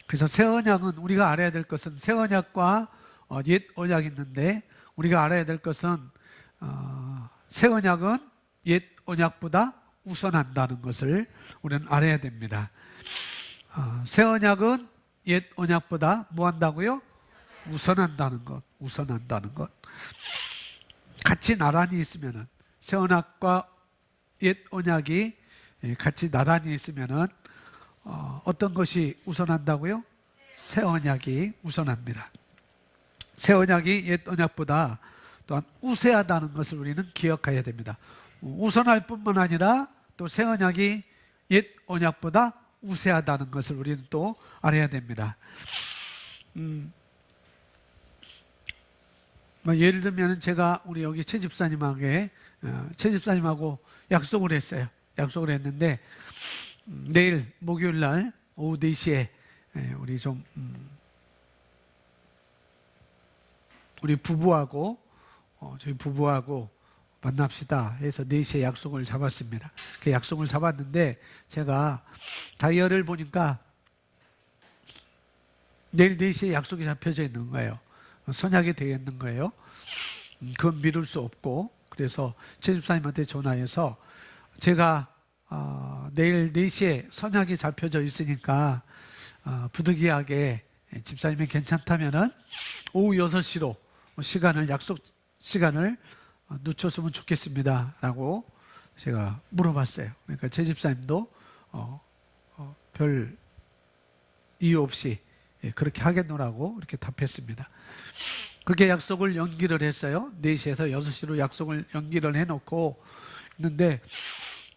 그래서 새 언약은 우리가 알아야 될 것은 새 언약과 옛 언약이 있는데 우리가 알아야 될 것은 새 언약은 옛 언약보다 우선한다는 것을 우리는 알아야 됩니다. 새 언약은 옛 언약보다 뭐 한다고요? 우선한다는 것, 우선한다는 것. 같이 나란히 있으면은 새 언약과 옛 언약이 같이 나란히 있으면은 어떤 것이 우선한다고요? 새 언약이 우선합니다. 새 언약이 옛 언약보다 또한 우세하다는 것을 우리는 기억해야 됩니다. 우선할 뿐만 아니라 또 새 언약이 옛 언약보다 우세하다는 것을 우리는 또 알아야 됩니다. 예를 들면 제가 우리 여기 최 집사님하고 약속을 했어요. 약속을 했는데 내일 목요일 날 오후 4시에 우리 부부하고 저희 부부하고 만납시다 해서 4시에 약속을 잡았습니다. 그 약속을 잡았는데 제가 다이어리를 보니까 내일 4시에 약속이 잡혀져 있는 거예요. 선약이 되어 있는 거예요. 그건 미룰 수 없고 그래서 최 집사님한테 전화해서 제가 내일 4시에 선약이 잡혀져 있으니까 부득이하게 집사님이 괜찮다면은 오후 6시로 약속 시간을 늦췄으면 좋겠습니다 라고 제가 물어봤어요. 그러니까 제 집사님도 별 이유 없이 그렇게 하겠노라고 이렇게 답했습니다. 그렇게 약속을 연기를 했어요. 4시에서 6시로 약속을 연기를 해놓고 있는데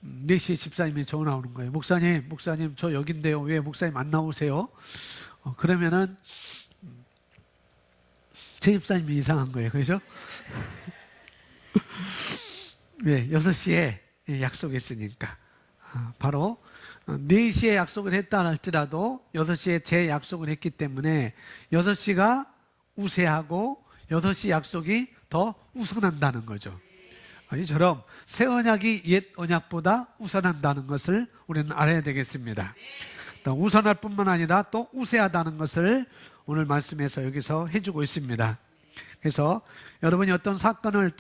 4시에 집사님이 전화 오는 거예요. 목사님 저 여긴데요. 왜 목사님 안 나오세요? 그러면은 제 집사님이 이상한 거예요. 그죠? 왜? 6시에 약속했으니까. 바로 4시에 약속을 했다 할지라도 6시에 제 약속을 했기 때문에 6시가 우세하고 6시 약속이 더 우선한다는 거죠. 이처럼 새 언약이 옛 언약보다 우선한다는 것을 우리는 알아야 되겠습니다. 또 우선할 뿐만 아니라 또 우세하다는 것을 오늘 말씀에서 여기서 해주고 있습니다. 그래서 여러분이 어떤 사건을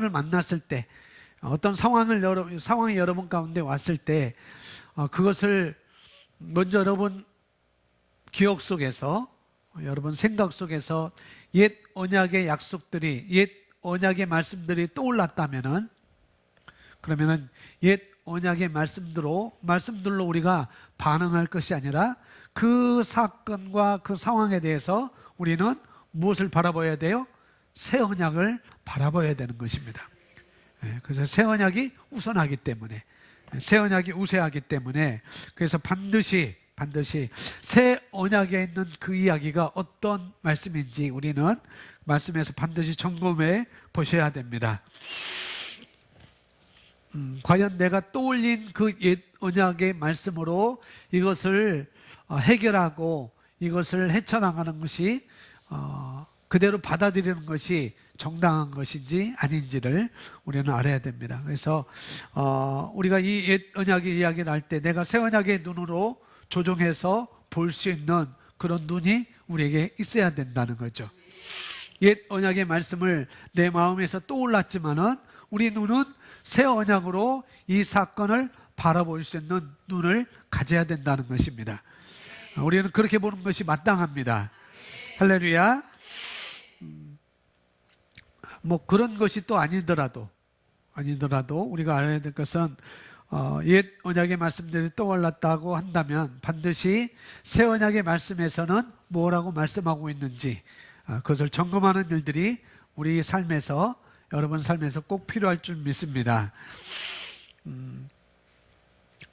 만났을 때 어떤 상황이 여러분 가운데 왔을 때 그것을 먼저 여러분 기억 속에서 여러분 생각 속에서 옛 언약의 약속들이 옛 언약의 말씀들이 떠올랐다면은 그러면은 옛 언약의 말씀들로 우리가 반응할 것이 아니라 그 사건과 그 상황에 대해서 우리는 무엇을 바라봐야 돼요? 새 언약을 바라봐야 되는 것입니다. 그래서 새 언약이 우선하기 때문에 새 언약이 우세하기 때문에 그래서 반드시 새 언약에 있는 그 이야기가 어떤 말씀인지 우리는 말씀에서 반드시 점검해 보셔야 됩니다. 과연 내가 떠올린 그 옛 언약의 말씀으로 이것을 해결하고 이것을 헤쳐나가는 것이 그대로 받아들이는 것이 정당한 것인지 아닌지를 우리는 알아야 됩니다. 그래서 우리가 이 옛 언약의 이야기를 할 때 내가 새 언약의 눈으로 조정해서 볼 수 있는 그런 눈이 우리에게 있어야 된다는 거죠. 옛 언약의 말씀을 내 마음에서 떠올랐지만은 우리 눈은 새 언약으로 이 사건을 바라볼 수 있는 눈을 가져야 된다는 것입니다. 우리는 그렇게 보는 것이 마땅합니다. 할렐루야. 그런 것이 또 아니더라도 우리가 알아야 될 것은 옛 언약의 말씀들이 떠올랐다고 한다면 반드시 새 언약의 말씀에서는 뭐라고 말씀하고 있는지 그것을 점검하는 일들이 우리 삶에서 여러분 삶에서 꼭 필요할 줄 믿습니다.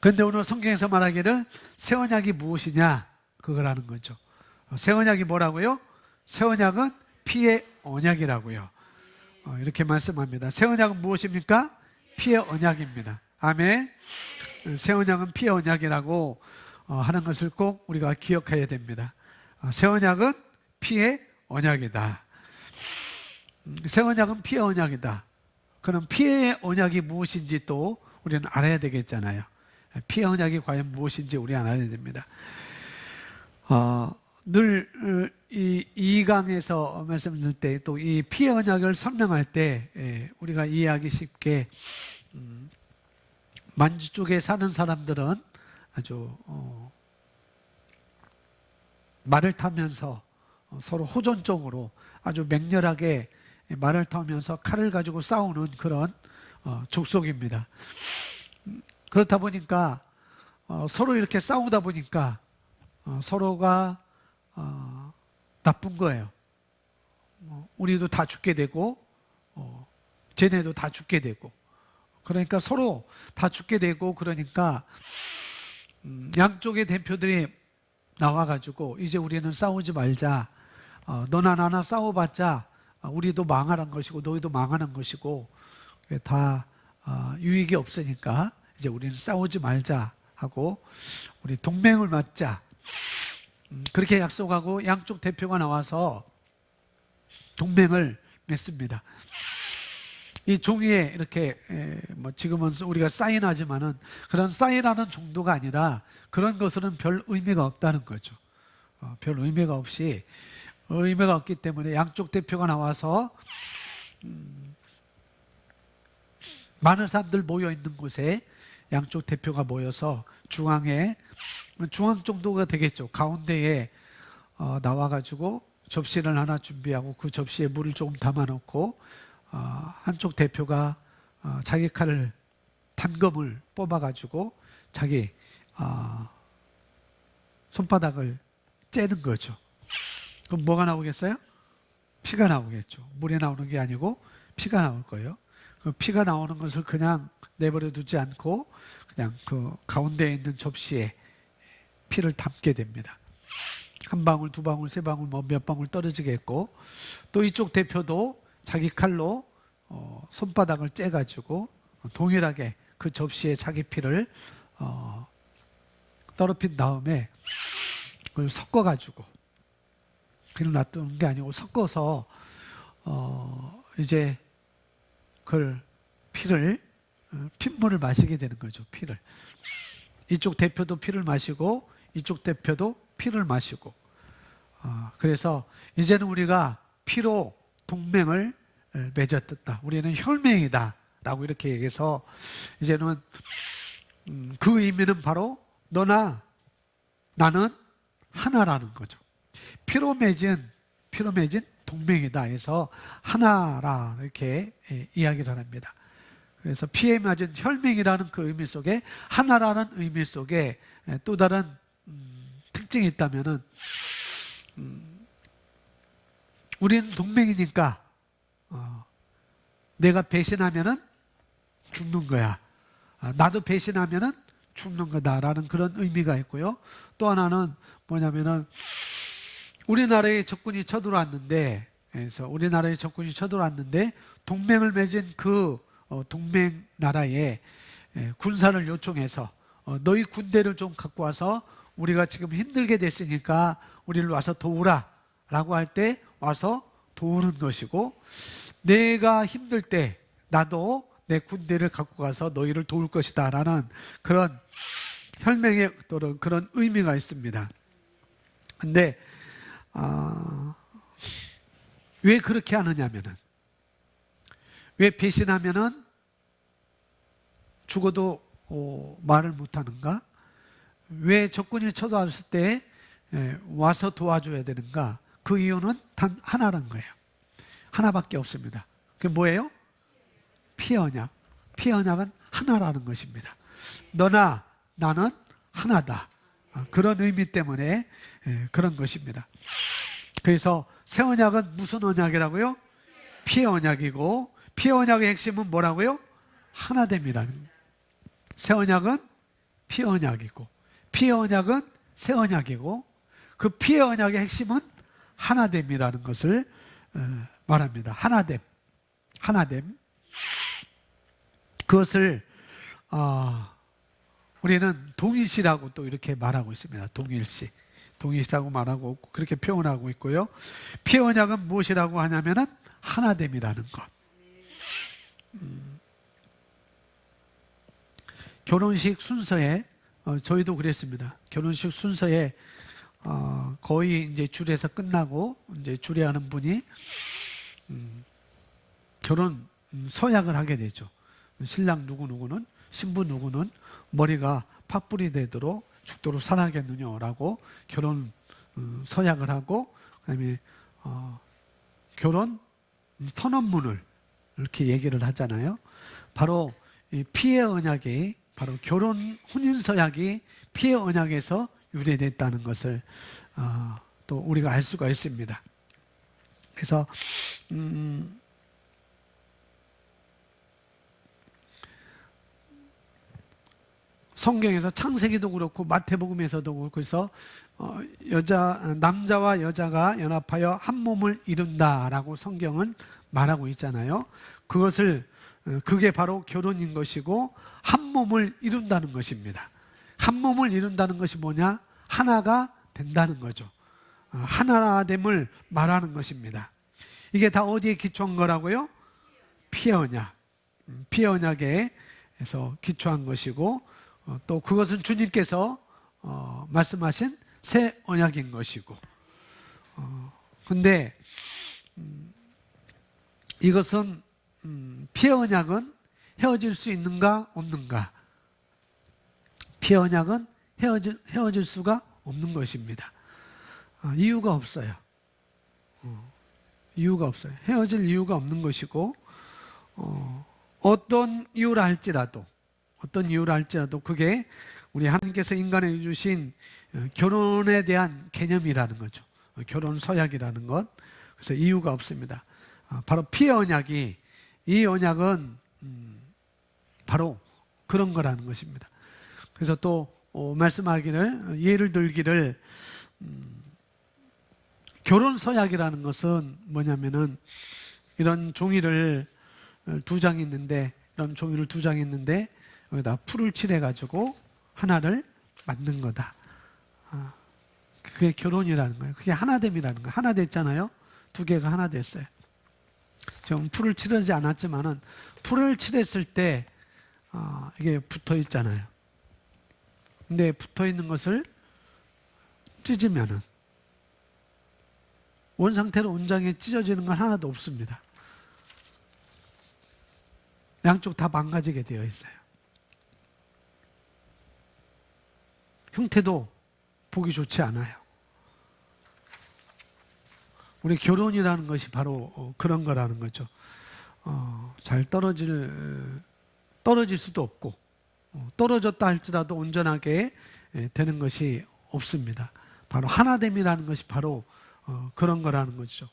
그런데 오늘 성경에서 말하기를 새 언약이 무엇이냐 그거라는 거죠. 새 언약이 뭐라고요? 새 언약은 피의 언약이라고요. 이렇게 말씀합니다. 새 언약은 무엇입니까? 피의 언약입니다. 아멘. 새 언약은 피의 언약이라고 하는 것을 꼭 우리가 기억해야 됩니다. 새 언약은 피의 언약이다. 새 언약은 피의 언약이다. 그럼 피의 언약이 무엇인지 또 우리는 알아야 되겠잖아요. 피의 언약이 과연 무엇인지 우리 알아야 됩니다. 늘 이 2강에서 말씀드릴 때 또 이 피해 언약을 설명할 때 우리가 이해하기 쉽게 만주 쪽에 사는 사람들은 아주 말을 타면서 서로 호전적으로 아주 맹렬하게 말을 타면서 칼을 가지고 싸우는 그런 족속입니다. 그렇다 보니까 서로 이렇게 싸우다 보니까 서로가 나쁜 거예요. 우리도 다 죽게 되고 쟤네도 다 죽게 되고, 그러니까 서로 다 죽게 되고, 그러니까 양쪽의 대표들이 나와가지고 이제 우리는 싸우지 말자. 너나 나나 싸워봤자 우리도 망하는 것이고 너희도 망하는 것이고 다 유익이 없으니까 이제 우리는 싸우지 말자 하고 우리 동맹을 맺자. 그렇게 약속하고 양쪽 대표가 나와서 동맹을 맺습니다. 이 종이에 이렇게 뭐 지금은 우리가 사인하지만은 그런 사인하는 정도가 아니라 그런 것은 별 의미가 없다는 거죠. 별 의미가 없기 때문에 양쪽 대표가 나와서 많은 사람들 모여 있는 곳에 양쪽 대표가 모여서 중앙 정도가 되겠죠. 가운데에 나와가지고 접시를 하나 준비하고 그 접시에 물을 조금 담아놓고 한쪽 대표가 자기 칼을 단검을 뽑아가지고 자기 손바닥을 째는 거죠. 그럼 뭐가 나오겠어요? 피가 나오겠죠. 물이 나오는 게 아니고 피가 나올 거예요. 그 피가 나오는 것을 그냥 내버려 두지 않고 그냥 그 가운데에 있는 접시에 피를 담게 됩니다. 한 방울, 두 방울, 세 방울, 뭐 몇 방울 떨어지게 했고, 또 이쪽 대표도 자기 칼로 손바닥을 째가지고 동일하게 그 접시에 자기 피를 떨어뜨린 다음에 그걸 섞어가지고, 그냥 놔두는 게 아니고 섞어서 이제 그걸 핏물을 마시게 되는 거죠. 피를. 이쪽 대표도 피를 마시고 이쪽 대표도 피를 마시고, 그래서 이제는 우리가 피로 동맹을 맺었다. 우리는 혈맹이다 라고 이렇게 얘기해서 이제는 그 의미는 바로 너나 나는 하나라는 거죠. 피로 맺은 동맹이다 해서 하나라 이렇게 이야기를 합니다. 그래서 피에 맞은 혈맹이라는 그 의미 속에, 하나라는 의미 속에 또 다른 특징이 있다면은 우리는 동맹이니까 내가 배신하면은 죽는 거야. 나도 배신하면은 죽는 거다라는 그런 의미가 있고요. 또 하나는 뭐냐면은 우리나라에 적군이 쳐들어왔는데, 그래서 우리나라에 적군이 쳐들어왔는데 동맹을 맺은 그 동맹 나라에 군사를 요청해서 너희 군대를 좀 갖고 와서 우리가 지금 힘들게 됐으니까 우리를 와서 도우라 라고 할 때 와서 도우는 것이고, 내가 힘들 때 나도 내 군대를 갖고 가서 너희를 도울 것이다 라는 그런 혈맹의 그런 의미가 있습니다. 근데 왜 그렇게 하느냐면은, 왜 배신하면은 죽어도 말을 못하는가? 왜 적군이 쳐들어왔을 때 와서 도와줘야 되는가? 그 이유는 단 하나라는 거예요. 하나밖에 없습니다. 그게 뭐예요? 피언약. 피언약은 하나라는 것입니다. 너나 나는 하나다. 그런 의미 때문에 그런 것입니다. 그래서 새 언약은 무슨 언약이라고요? 피의 언약이고, 피의 언약의 핵심은 뭐라고요? 하나됨이라는 거예요. 새 언약은 피의 언약이고, 피의 언약은 새 언약이고, 그 피의 언약의 핵심은 하나됨이라는 것을 말합니다. 하나됨. 그것을 우리는 동일시라고 또 이렇게 말하고 있습니다. 동일시라고 말하고 그렇게 표현하고 있고요. 피의 언약은 무엇이라고 하냐면은 하나됨이라는 것. 결혼식 순서에 저희도 그랬습니다. 결혼식 순서에 거의 이제 줄에서 끝나고 이제 주례하는 분이 결혼 서약을 하게 되죠. 신랑 누구누구는, 신부 누구는 머리가 팥불이 되도록 죽도록 살아가겠느냐라고 결혼 서약을 하고, 그다음에 결혼 선언문을 이렇게 얘기를 하잖아요. 바로 이 피의 언약이, 바로 결혼 혼인 서약이 피의 언약에서 유래됐다는 것을 또 우리가 알 수가 있습니다. 그래서 성경에서 창세기도 그렇고 마태복음에서도 그렇고, 그래서 남자와 여자가 연합하여 한 몸을 이룬다라고 성경은 말하고 있잖아요. 그게 바로 결혼인 것이고, 한 몸을 이룬다는 것입니다. 한 몸을 이룬다는 것이 뭐냐? 하나가 된다는 거죠. 하나됨을 말하는 것입니다. 이게 다 어디에 기초한 거라고요? 피의 언약. 피의 언약에서 기초한 것이고, 또 그것은 주님께서 말씀하신 새 언약인 것이고, 근데 이것은 피의 언약은 헤어질 수 있는가 없는가? 피의 언약은 헤어질 수가 없는 것입니다. 이유가 없어요. 이유가 없어요. 헤어질 이유가 없는 것이고, 어떤 이유라 할지라도 그게 우리 하나님께서 인간에게 주신 결혼에 대한 개념이라는 거죠. 결혼 서약이라는 것. 그래서 이유가 없습니다. 바로 피의 언약이, 이 언약은 바로 그런 거라는 것입니다. 그래서 또 말씀하기를, 예를 들기를, 결혼 서약이라는 것은 뭐냐면은, 이런 종이를 두 장 있는데, 여기다 풀을 칠해가지고 하나를 만든 거다. 그게 결혼이라는 거예요. 그게 하나됨이라는 거예요. 하나 됐잖아요. 두 개가 하나 됐어요. 지금 풀을 칠하지 않았지만은, 풀을 칠했을 때 이게 붙어 있잖아요. 근데 붙어 있는 것을 찢으면은 원상태로 원장에 찢어지는 건 하나도 없습니다. 양쪽 다 망가지게 되어 있어요. 형태도 보기 좋지 않아요. 우리 결혼이라는 것이 바로 그런 거라는 거죠. 잘 떨어질 수도 없고, 떨어졌다 할지라도 온전하게 되는 것이 없습니다. 바로 하나됨이라는 것이 바로 그런 거라는 거죠.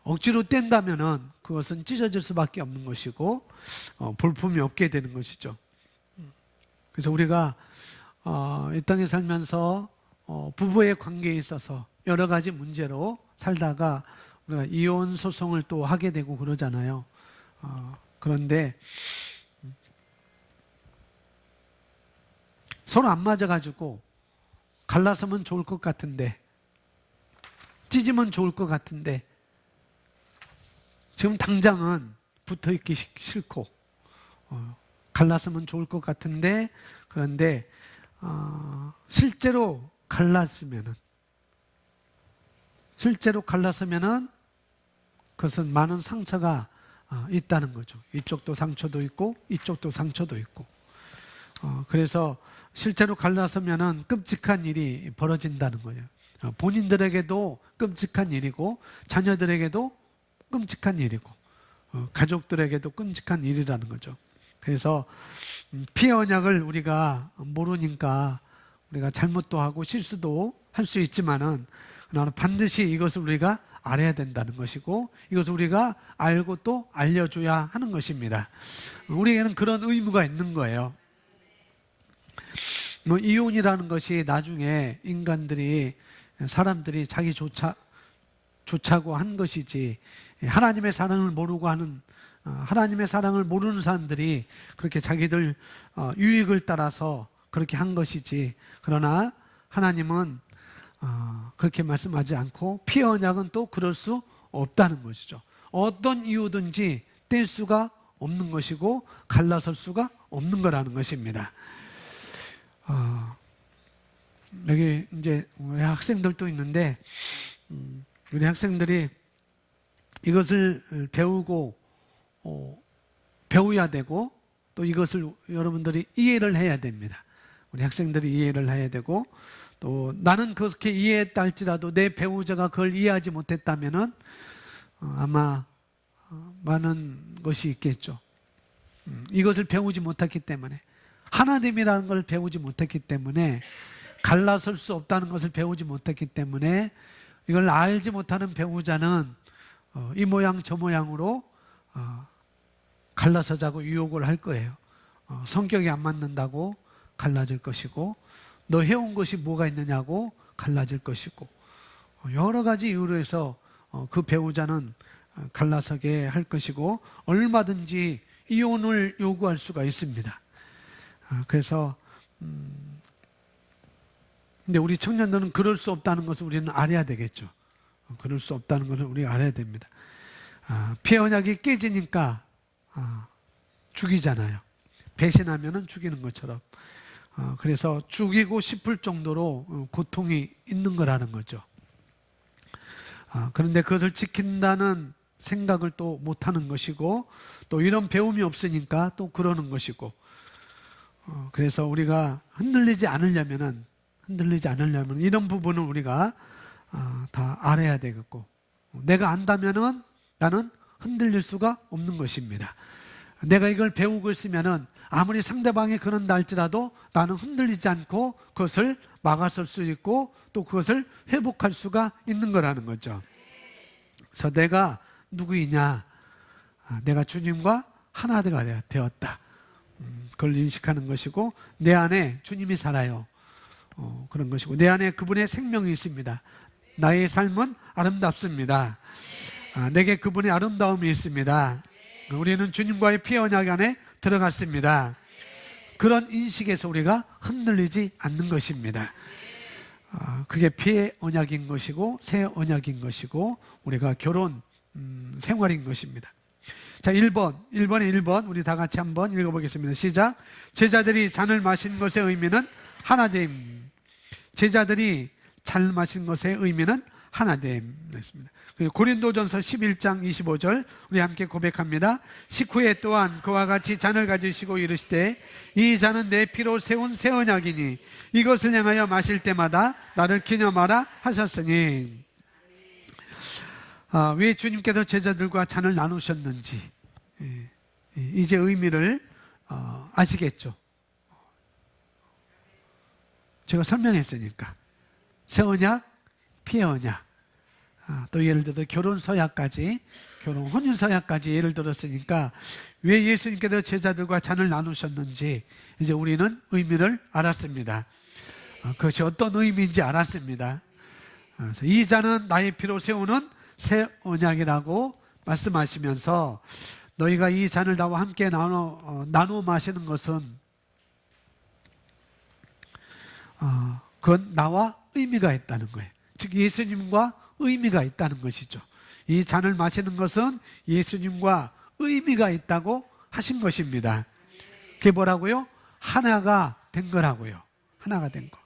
억지로 뗀다면은 그것은 찢어질 수밖에 없는 것이고, 볼품이 없게 되는 것이죠. 그래서 우리가 이 땅에 살면서 부부의 관계에 있어서 여러 가지 문제로 살다가 우리가 이혼 소송을 또 하게 되고 그러잖아요. 그런데 서로 안 맞아가지고 갈라서면 좋을 것 같은데, 찢으면 좋을 것 같은데, 지금 당장은 붙어있기 싫고, 갈랐으면 좋을 것 같은데, 그런데 실제로 갈랐으면은 그것은 많은 상처가 있다는 거죠. 이쪽도 상처도 있고 이쪽도 상처도 있고, 그래서 실제로 갈라서면은 끔찍한 일이 벌어진다는 거예요. 본인들에게도 끔찍한 일이고, 자녀들에게도 끔찍한 일이고, 가족들에게도 끔찍한 일이라는 거죠. 그래서 피의 언약을 우리가 모르니까 우리가 잘못도 하고 실수도 할 수 있지만은, 그러나 반드시 이것을 우리가 알아야 된다는 것이고, 이것을 우리가 알고 또 알려줘야 하는 것입니다. 우리에게는 그런 의무가 있는 거예요. 이혼이라는 것이 나중에 사람들이 자기 좋자고 한 것이지, 하나님의 사랑을 모르는 사람들이 그렇게 자기들 유익을 따라서 그렇게 한 것이지, 그러나 하나님은 그렇게 말씀하지 않고, 피의 언약은 또 그럴 수 없다는 것이죠. 어떤 이유든지 뗄 수가 없는 것이고 갈라설 수가 없는 거라는 것입니다. 여기 이제 우리 학생들도 있는데 우리 학생들이 이것을 배우고 배워야 되고 또 이것을 여러분들이 이해를 해야 됩니다. 우리 학생들이 이해를 해야 되고 또 나는 그렇게 이해했다 할지라도 내 배우자가 그걸 이해하지 못했다면은 아마 많은 것이 있겠죠. 이것을 배우지 못했기 때문에 하나됨이라는 걸 배우지 못했기 때문에 갈라설 수 없다는 것을 배우지 못했기 때문에 이걸 알지 못하는 배우자는 이 모양 저 모양으로 갈라서자고 유혹을 할 거예요. 성격이 안 맞는다고 갈라질 것이고 너 해온 것이 뭐가 있느냐고 갈라질 것이고 여러 가지 이유로 해서 그 배우자는 갈라서게 할 것이고 얼마든지 이혼을 요구할 수가 있습니다. 그래서 근데 우리 청년들은 그럴 수 없다는 것을 우리는 알아야 되겠죠. 그럴 수 없다는 것을 우리가 알아야 됩니다. 피해 언약이 깨지니까 죽이잖아요. 배신하면은 죽이는 것처럼. 그래서 죽이고 싶을 정도로 고통이 있는 거라는 거죠. 그런데 그것을 지킨다는 생각을 또 못하는 것이고 또 이런 배움이 없으니까 또 그러는 것이고 그래서 우리가 흔들리지 않으려면 이런 부분은 우리가 다 알아야 되겠고 내가 안다면은 나는 흔들릴 수가 없는 것입니다. 내가 이걸 배우고 있으면은 아무리 상대방이 그런다 할지라도 나는 흔들리지 않고 그것을 막아설 수 있고 또 그것을 회복할 수가 있는 거라는 거죠. 그래서 내가 누구이냐? 내가 주님과 하나가 되었다. 그걸 인식하는 것이고 내 안에 주님이 살아요. 그런 것이고 내 안에 그분의 생명이 있습니다. 나의 삶은 아름답습니다. 내게 그분의 아름다움이 있습니다. 우리는 주님과의 피해 언약 안에 들어갔습니다. 그런 인식에서 우리가 흔들리지 않는 것입니다. 그게 피해 언약인 것이고 새 언약인 것이고 우리가 결혼 생활인 것입니다. 자, 1번 우리 다 같이 한번 읽어보겠습니다. 시작. 제자들이 잔을 마신 것의 의미는 하나됨. 제자들이 잔을 마신 것의 의미는 하나됨. 고린도전서 11장 25절 우리 함께 고백합니다. 식후에 또한 그와 같이 잔을 가지시고 이르시되 이 잔은 내 피로 세운 새 언약이니 이것을 향하여 마실 때마다 나를 기념하라 하셨으니. 왜 주님께서 제자들과 잔을 나누셨는지 이제 의미를 아시겠죠? 제가 설명했으니까 새 언약, 피해 언약 또 예를 들어 결혼 서약까지 결혼 혼인 서약까지 예를 들었으니까 왜 예수님께서 제자들과 잔을 나누셨는지 이제 우리는 의미를 알았습니다. 그것이 어떤 의미인지 알았습니다. 그래서 이 잔은 나의 피로 세우는 새 언약이라고 말씀하시면서 너희가 이 잔을 나와 함께 나눠 마시는 것은 그건 나와 의미가 있다는 거예요. 즉 예수님과 의미가 있다는 것이죠. 이 잔을 마시는 것은 예수님과 의미가 있다고 하신 것입니다. 그게 뭐라고요? 하나가 된 거라고요. 하나가 된 거.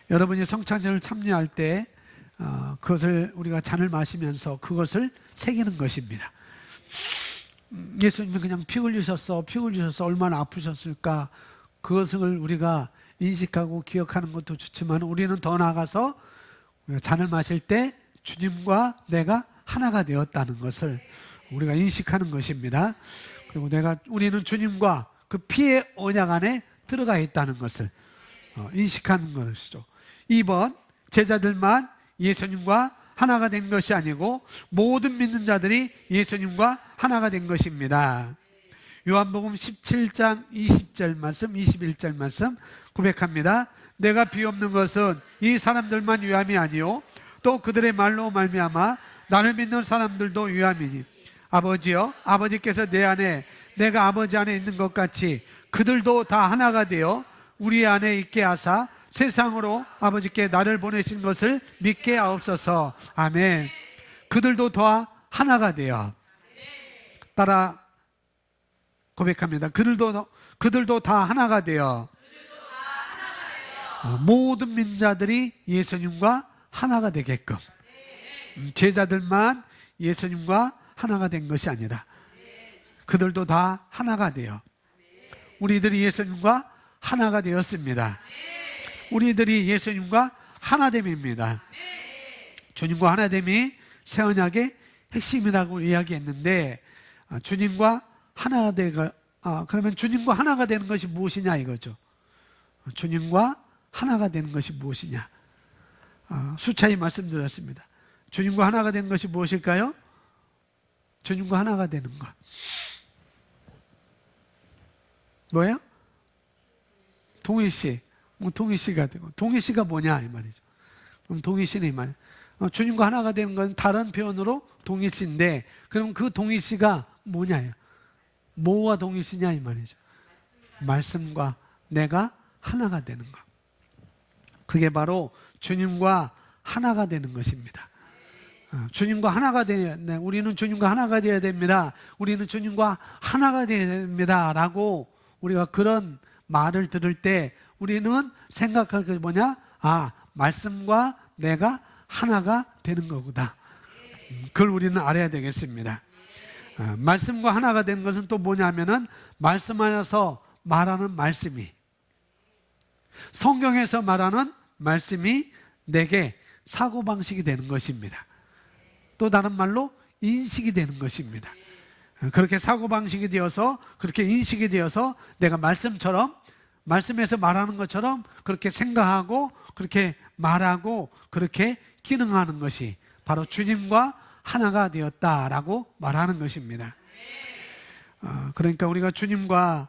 여러분이 성찬절을 참여할 때 그것을 우리가 잔을 마시면서 그것을 새기는 것입니다. 예수님이 그냥 피 흘리셨어 얼마나 아프셨을까 그것을 우리가 인식하고 기억하는 것도 좋지만 우리는 더 나아가서 잔을 마실 때 주님과 내가 하나가 되었다는 것을 우리가 인식하는 것입니다. 그리고 우리는 주님과 그 피의 언약 안에 들어가 있다는 것을 인식하는 것이죠. 2번, 제자들만 예수님과 하나가 된 것이 아니고 모든 믿는 자들이 예수님과 하나가 된 것입니다. 요한복음 17장 20절 말씀, 21절 말씀 고백합니다. 내가 비옵는 것은 이 사람들만 위함이 아니요 또 그들의 말로 말미암아 나를 믿는 사람들도 위함이니 아버지여 아버지께서 내 안에 내가 아버지 안에 있는 것 같이 그들도 다 하나가 되어 우리 안에 있게 하사 세상으로 아버지께 나를 보내신 것을 믿게 하옵소서. 아멘. 그들도 다 하나가 되어 따라 고백합니다. 그들도 다 하나가 되어 모든 민자들이 예수님과 하나가 되게끔, 제자들만 예수님과 하나가 된 것이 아니라 그들도 다 하나가 되어 우리들이 예수님과 하나가 되었습니다. 우리들이 예수님과 하나됨입니다. 주님과 하나됨이 새 언약의 핵심이라고 이야기했는데, 주님과 하나가 되가 그러면 주님과 하나가 되는 것이 무엇이냐 이거죠. 주님과 하나가 되는 것이 무엇이냐. 수차례 말씀드렸습니다. 주님과 하나가 되는 것이 무엇일까요? 주님과 하나가 되는 것. 뭐예요? 동일시. 동일시가 되고. 동일시가 뭐냐 이 말이죠. 그럼 동일시는 이 말이에요. 주님과 하나가 되는 건 다른 표현으로 동일시인데, 그럼 그 동일시가 뭐냐요? 뭐와 동일시냐 이 말이죠. 말씀과 내가 하나가 되는 것. 그게 바로 주님과 하나가 되는 것입니다. 주님과 하나가 되어야, 우리는 주님과 하나가 되어야 됩니다. 우리는 주님과 하나가 되어야 됩니다. 라고 우리가 그런 말을 들을 때 우리는 생각할 게 뭐냐? 말씀과 내가 하나가 되는 거구나. 그걸 우리는 알아야 되겠습니다. 말씀과 하나가 되는 것은 또 뭐냐면은, 말씀 안에서 말하는 말씀이, 성경에서 말하는 말씀이 내게 사고방식이 되는 것입니다. 또 다른 말로 인식이 되는 것입니다. 그렇게 사고방식이 되어서, 그렇게 인식이 되어서 내가 말씀처럼, 말씀에서 말하는 것처럼 그렇게 생각하고 그렇게 말하고 그렇게 기능하는 것이 바로 주님과 하나가 되었다라고 말하는 것입니다. 그러니까 우리가 주님과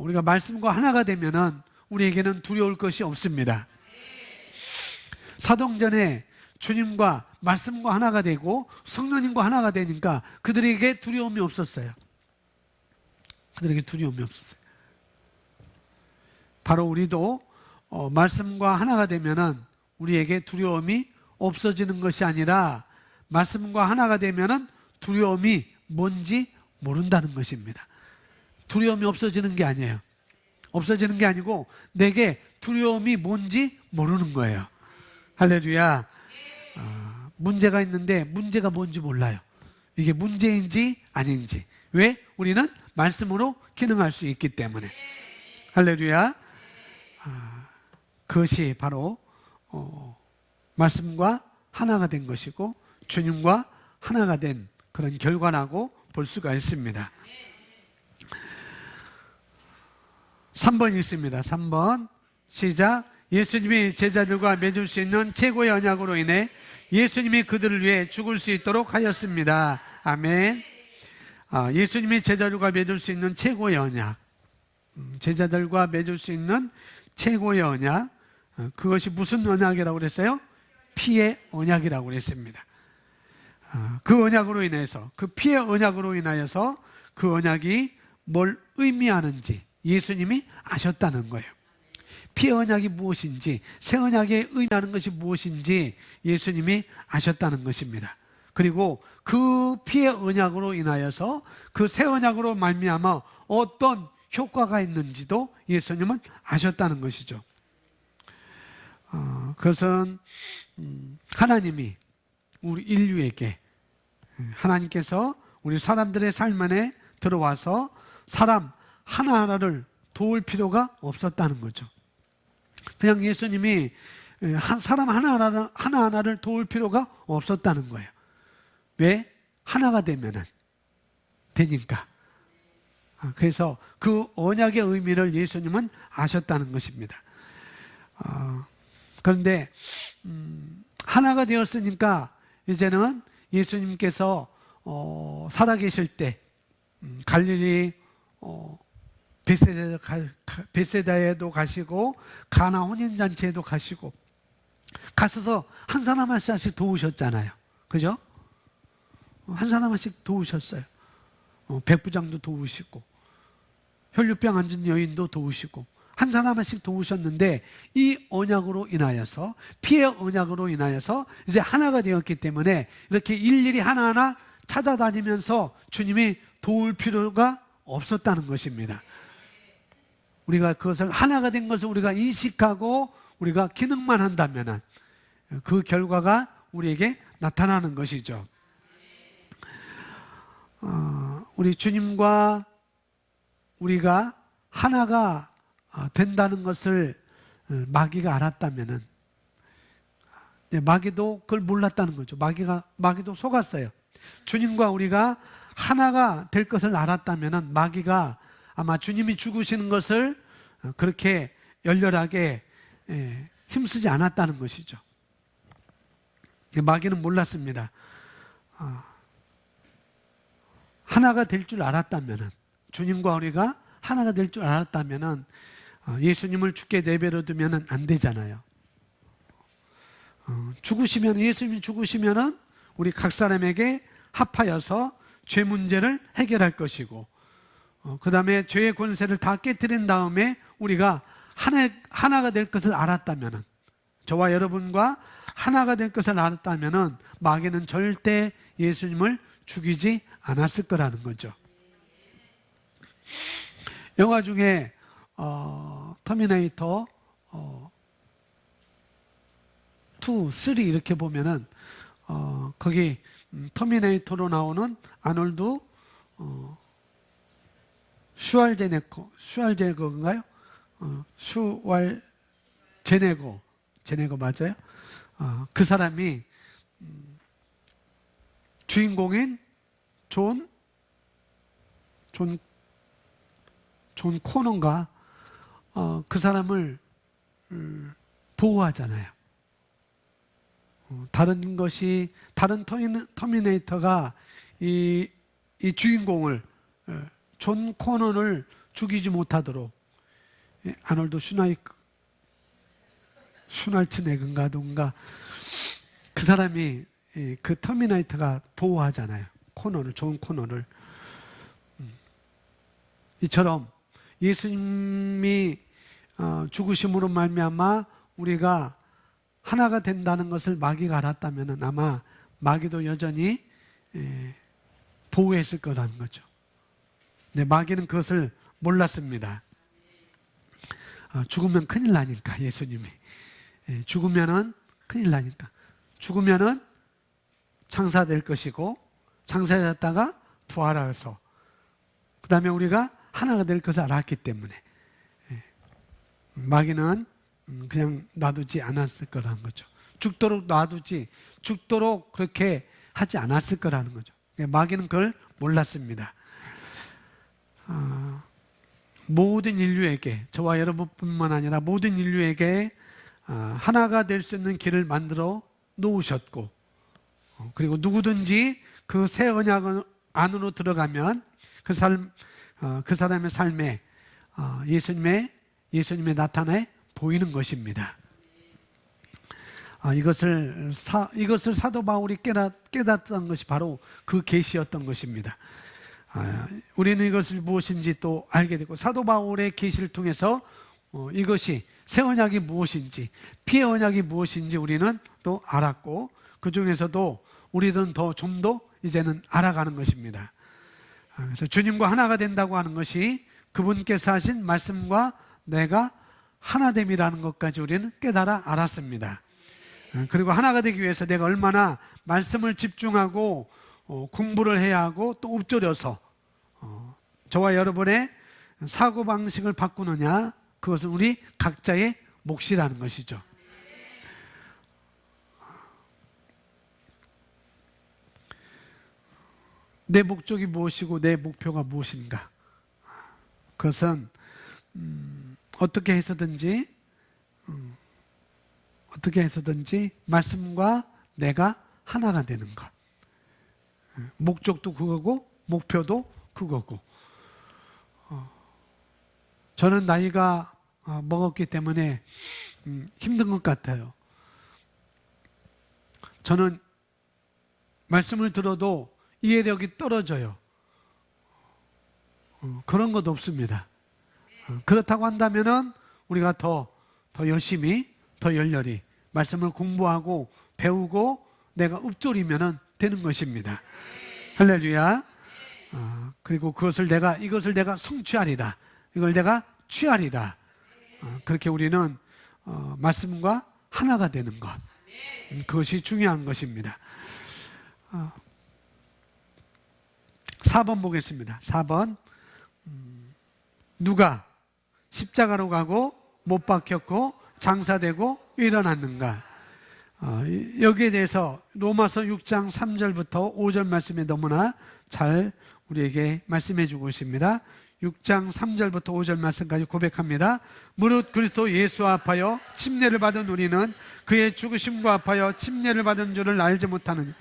우리가 말씀과 하나가 되면은 우리에게는 두려울 것이 없습니다. 사도행전에 주님과 말씀과 하나가 되고 성령님과 하나가 되니까 그들에게 두려움이 없었어요. 그들에게 두려움이 없었어요. 바로 우리도 말씀과 하나가 되면은 우리에게 두려움이 없어지는 것이 아니라, 말씀과 하나가 되면은 두려움이 뭔지 모른다는 것입니다. 두려움이 없어지는 게 아니에요. 없어지는 게 아니고 내게 두려움이 뭔지 모르는 거예요. 할렐루야. 문제가 있는데 문제가 뭔지 몰라요. 이게 문제인지 아닌지. 왜? 우리는 말씀으로 기능할 수 있기 때문에. 할렐루야. 그것이 바로 말씀과 하나가 된 것이고 주님과 하나가 된 그런 결과라고 볼 수가 있습니다. 3번 있습니다. 3번 시작. 예수님이 제자들과 맺을 수 있는 최고의 언약으로 인해 예수님이 그들을 위해 죽을 수 있도록 하였습니다. 아멘. 예수님이 제자들과 맺을 수 있는 최고의 언약, 제자들과 맺을 수 있는 최고의 언약, 그것이 무슨 언약이라고 그랬어요? 피의 언약이라고 그랬습니다. 그 언약으로 인해서, 그 피의 언약으로 인하여서 그 언약이 뭘 의미하는지 예수님이 아셨다는 거예요. 피의 언약이 무엇인지, 새 언약에 의미하는 것이 무엇인지 예수님이 아셨다는 것입니다. 그리고 그 피의 언약으로 인하여서 그 새 언약으로 말미암아 어떤 효과가 있는지도 예수님은 아셨다는 것이죠. 그것은 하나님이 우리 인류에게, 하나님께서 우리 사람들의 삶 안에 들어와서 사람 하나하나를 도울 필요가 없었다는 거죠. 그냥 예수님이 사람 하나하나를 도울 필요가 없었다는 거예요. 왜? 하나가 되면은 되니까. 그래서 그 언약의 의미를 예수님은 아셨다는 것입니다. 그런데 하나가 되었으니까 이제는 예수님께서 살아계실 때 갈릴리 베세다에도 가시고 가나 혼인잔치에도 가시고 가셔서 한 사람 한 사람씩 도우셨잖아요. 그죠? 한 사람 한씩 도우셨어요. 백부장도 도우시고 혈류병 앉은 여인도 도우시고 한 사람 한씩 도우셨는데, 이 언약으로 인하여서, 피의 언약으로 인하여서 이제 하나가 되었기 때문에 이렇게 일일이 하나하나 찾아다니면서 주님이 도울 필요가 없었다는 것입니다. 우리가 그것을, 하나가 된 것을 우리가 인식하고 우리가 기능만 한다면은 그 결과가 우리에게 나타나는 것이죠. 우리 주님과 우리가 하나가 된다는 것을 마귀가 알았다면은, 마귀도 그걸 몰랐다는 거죠. 마귀도 속았어요. 주님과 우리가 하나가 될 것을 알았다면은 마귀가 아마 주님이 죽으시는 것을 그렇게 열렬하게 힘쓰지 않았다는 것이죠. 마귀는 몰랐습니다. 하나가 될 줄 알았다면은, 주님과 우리가 하나가 될 줄 알았다면은 예수님을 죽게 내버려 두면은 안 되잖아요. 예수님이 죽으시면은 우리 각 사람에게 합하여서 죄 문제를 해결할 것이고, 그 다음에 죄의 권세를 다 깨뜨린 다음에 우리가 하나가 될 것을 알았다면은, 저와 여러분과 하나가 될 것을 알았다면은 마귀는 절대 예수님을 죽이지 않았을 거라는 거죠. 영화 중에 터미네이터 2, 3 이렇게 보면은 거기 터미네이터로 나오는 아놀드 슈왈제네거인가요? 제네거 맞아요? 그 사람이 주인공인 존 코넌가 그 사람을 보호하잖아요. 다른 터미네이터가 이 주인공을 존 코넌을 죽이지 못하도록 아놀드 슈왈츠네거인가 그 사람이 그 터미네이터가 보호하잖아요. 존 코넌을. 이처럼 예수님이 죽으심으로 말미암아 우리가 하나가 된다는 것을 마귀가 알았다면 아마 마귀도 여전히 보호했을 거라는 거죠. 네, 마귀는 그것을 몰랐습니다. 죽으면 큰일 나니까, 예수님이. 죽으면은 큰일 나니까. 죽으면은 창사될 것이고, 창사됐다가 부활해서, 그 다음에 우리가 하나가 될 것을 알았기 때문에 마귀는 그냥 놔두지 않았을 거라는 거죠. 죽도록 그렇게 하지 않았을 거라는 거죠. 마귀는 그걸 몰랐습니다. 모든 인류에게, 저와 여러분뿐만 아니라 모든 인류에게 하나가 될 수 있는 길을 만들어 놓으셨고, 그리고 누구든지 그 새 언약 안으로 들어가면 그 사람의 삶에 예수님의 나타내 보이는 것입니다. 이것을 사도 바울이 깨닫던 것이 바로 그 계시였던 것입니다. 우리는 이것을 무엇인지 또 알게 되고, 사도 바울의 계시를 통해서 이것이 새 언약이 무엇인지, 피의 언약이 무엇인지 우리는 또 알았고, 그 중에서도 우리는 좀 더 이제는 알아가는 것입니다. 그래서 주님과 하나가 된다고 하는 것이 그분께서 하신 말씀과 내가 하나됨이라는 것까지 우리는 깨달아 알았습니다. 그리고 하나가 되기 위해서 내가 얼마나 말씀을 집중하고 공부를 해야 하고, 또 읊조려서 저와 여러분의 사고방식을 바꾸느냐, 그것은 우리 각자의 몫이라는 것이죠. 내 목적이 무엇이고 내 목표가 무엇인가, 그것은 어떻게 해서든지 말씀과 내가 하나가 되는 것, 목적도 그거고 목표도 그거고. 저는 나이가 먹었기 때문에 힘든 것 같아요. 저는 말씀을 들어도 이해력이 떨어져요. 그런 것 없습니다. 그렇다고 한다면은 우리가 더 열심히, 더 열렬히 말씀을 공부하고 배우고 내가 읊조리면은 되는 것입니다. 할렐루야. 그리고 이것을 내가 성취하리라, 이걸 내가 취하리라. 그렇게 우리는 말씀과 하나가 되는 것, 그것이 중요한 것입니다. 4번 보겠습니다. 4번. 누가 십자가로 가고 못 박혔고 장사되고 일어났는가? 여기에 대해서 로마서 6장 3절부터 5절 말씀에 너무나 잘 우리에게 말씀해 주고 있습니다. 6장 3절부터 5절 말씀까지 고백합니다. 무릇 그리스도 예수 합하여 침례를 받은 우리는 그의 죽으심과 합하여 침례를 받은 줄을 알지 못하느니,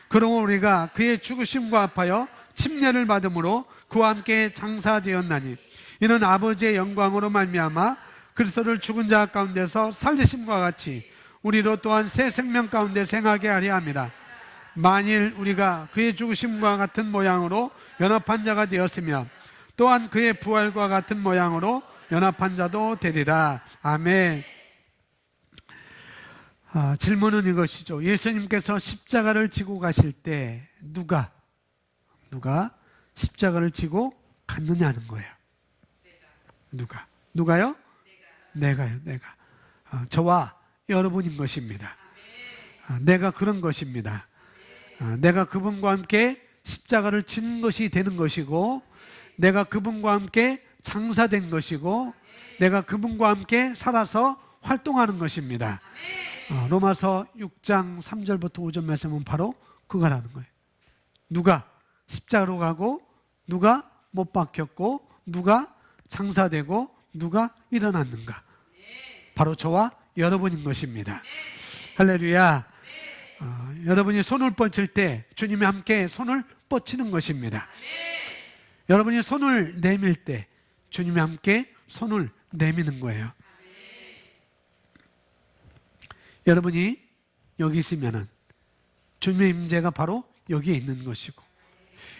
그러므로 우리가 그의 죽으심과 합하여 침례를 받음으로 그와 함께 장사되었나니, 이는 아버지의 영광으로 말미암아 그리스도를 죽은 자 가운데서 살리심과 같이 우리로 또한 새 생명 가운데 생하게 하려 함이라. 만일 우리가 그의 죽으심과 같은 모양으로 연합한 자가 되었으며 또한 그의 부활과 같은 모양으로 연합한 자도 되리라. 아멘. 질문은 이것이죠. 예수님께서 십자가를 지고 가실 때 누가 십자가를 지고 갔느냐는 거예요. 누가요? 내가요. 저와 여러분인 것입니다. 내가 그런 것입니다. 내가 그분과 함께 십자가를 진 것이 되는 것이고, 내가 그분과 함께 장사된 것이고, 내가 그분과 함께 살아서 활동하는 것입니다. 로마서 6장 3절부터 5절 말씀은 바로 그거라는 거예요. 누가 십자가로 가고, 누가 못 박혔고, 누가 장사되고, 누가 일어났는가? 바로 저와 여러분인 것입니다. 할렐루야. 여러분이 손을 뻗칠 때 주님이 함께 손을 뻗치는 것입니다. 여러분이 손을 내밀 때 주님이 함께 손을 내미는 거예요. 여러분이 여기 있으면은 주님의 임재가 바로 여기에 있는 것이고,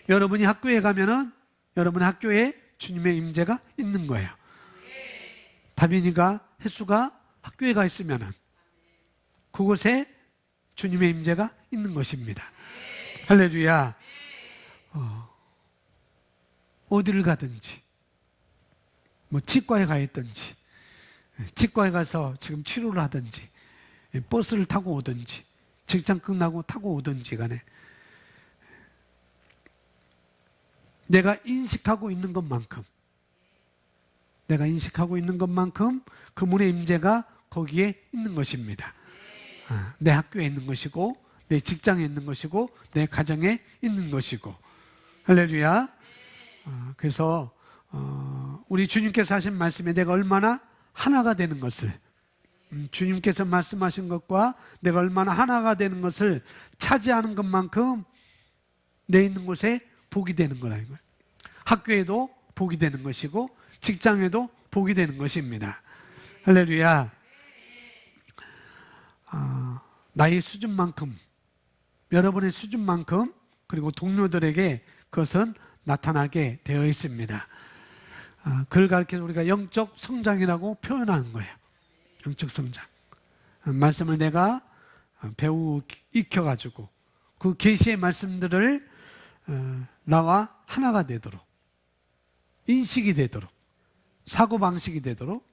여러분이 학교에 가면은 여러분의 학교에 주님의 임재가 있는 거예요. 다빈이가 혜수가 학교에 가 있으면은 그곳에 주님의 임재가 있는 것입니다. 할렐루야. 어디를 가든지, 뭐 치과에 가 있든지, 치과에 가서 지금 치료를 하든지, 버스를 타고 오든지, 직장 끝나고 타고 오든지 간에 내가 인식하고 있는 것만큼 그분의 임재가 거기에 있는 것입니다. 내 학교에 있는 것이고, 내 직장에 있는 것이고, 내 가정에 있는 것이고. 할렐루야. 그래서 우리 주님께서 하신 말씀에 내가 얼마나 하나가 되는 것을, 주님께서 말씀하신 것과 내가 얼마나 하나가 되는 것을 차지하는 것만큼 내 있는 곳에 복이 되는 거라는 거예요. 학교에도 복이 되는 것이고, 직장에도 복이 되는 것입니다. 할렐루야. 나의 수준만큼, 여러분의 수준만큼, 그리고 동료들에게 그것은 나타나게 되어 있습니다. 그걸 가르쳐서 우리가 영적 성장이라고 표현하는 거예요. 영적 성장. 말씀을 내가 배우 익혀가지고 그 계시의 말씀들을 나와 하나가 되도록, 인식이 되도록, 사고방식이 되도록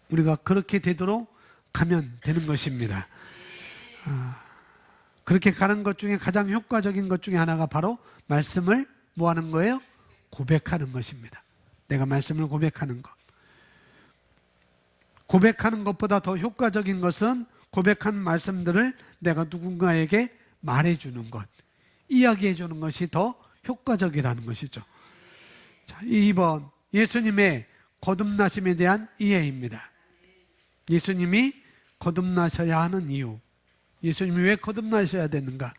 우리가 그렇게 되도록 가면 되는 것입니다. 그렇게 가는 것 중에 가장 효과적인 것 중에 하나가 바로 말씀을 뭐 하는 거예요? 고백하는 것입니다. 내가 말씀을 고백하는 것. 고백하는 것보다 더 효과적인 것은 고백한 말씀들을 내가 누군가에게 말해주는 것, 이야기해주는 것이 더 효과적이라는 것이죠. 자, 2번, 예수님의 거듭나심에 대한 이해입니다. 예수님이 거듭나셔야 하는 이유. 예수님이 왜 거듭나셔야 되는가?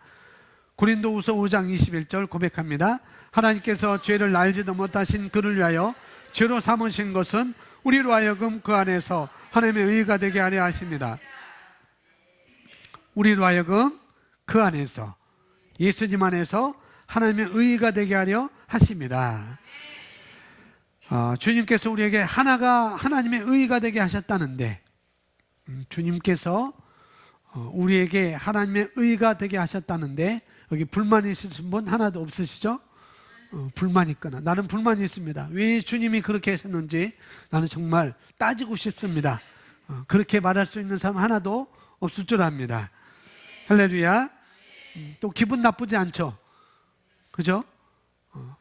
고린도후서 5장 21절 고백합니다. 하나님께서 죄를 알지도 못하신 그를 위하여 죄로 삼으신 것은 우리로 하여금 그 안에서 하나님의 의가 되게 하려 하십니다. 우리로 하여금 그 안에서, 예수님 안에서 하나님의 의가 되게 하려 하십니다. 주님께서 우리에게 하나님의 의가 되게 하셨다는데, 주님께서 우리에게 하나님의 의가 되게 하셨다는데 여기 불만이 있으신 분 하나도 없으시죠? 불만이 있거나 나는 불만이 있습니다. 왜 주님이 그렇게 하셨는지 나는 정말 따지고 싶습니다. 그렇게 말할 수 있는 사람 하나도 없을 줄 압니다. 할렐루야. 또 기분 나쁘지 않죠? 그죠?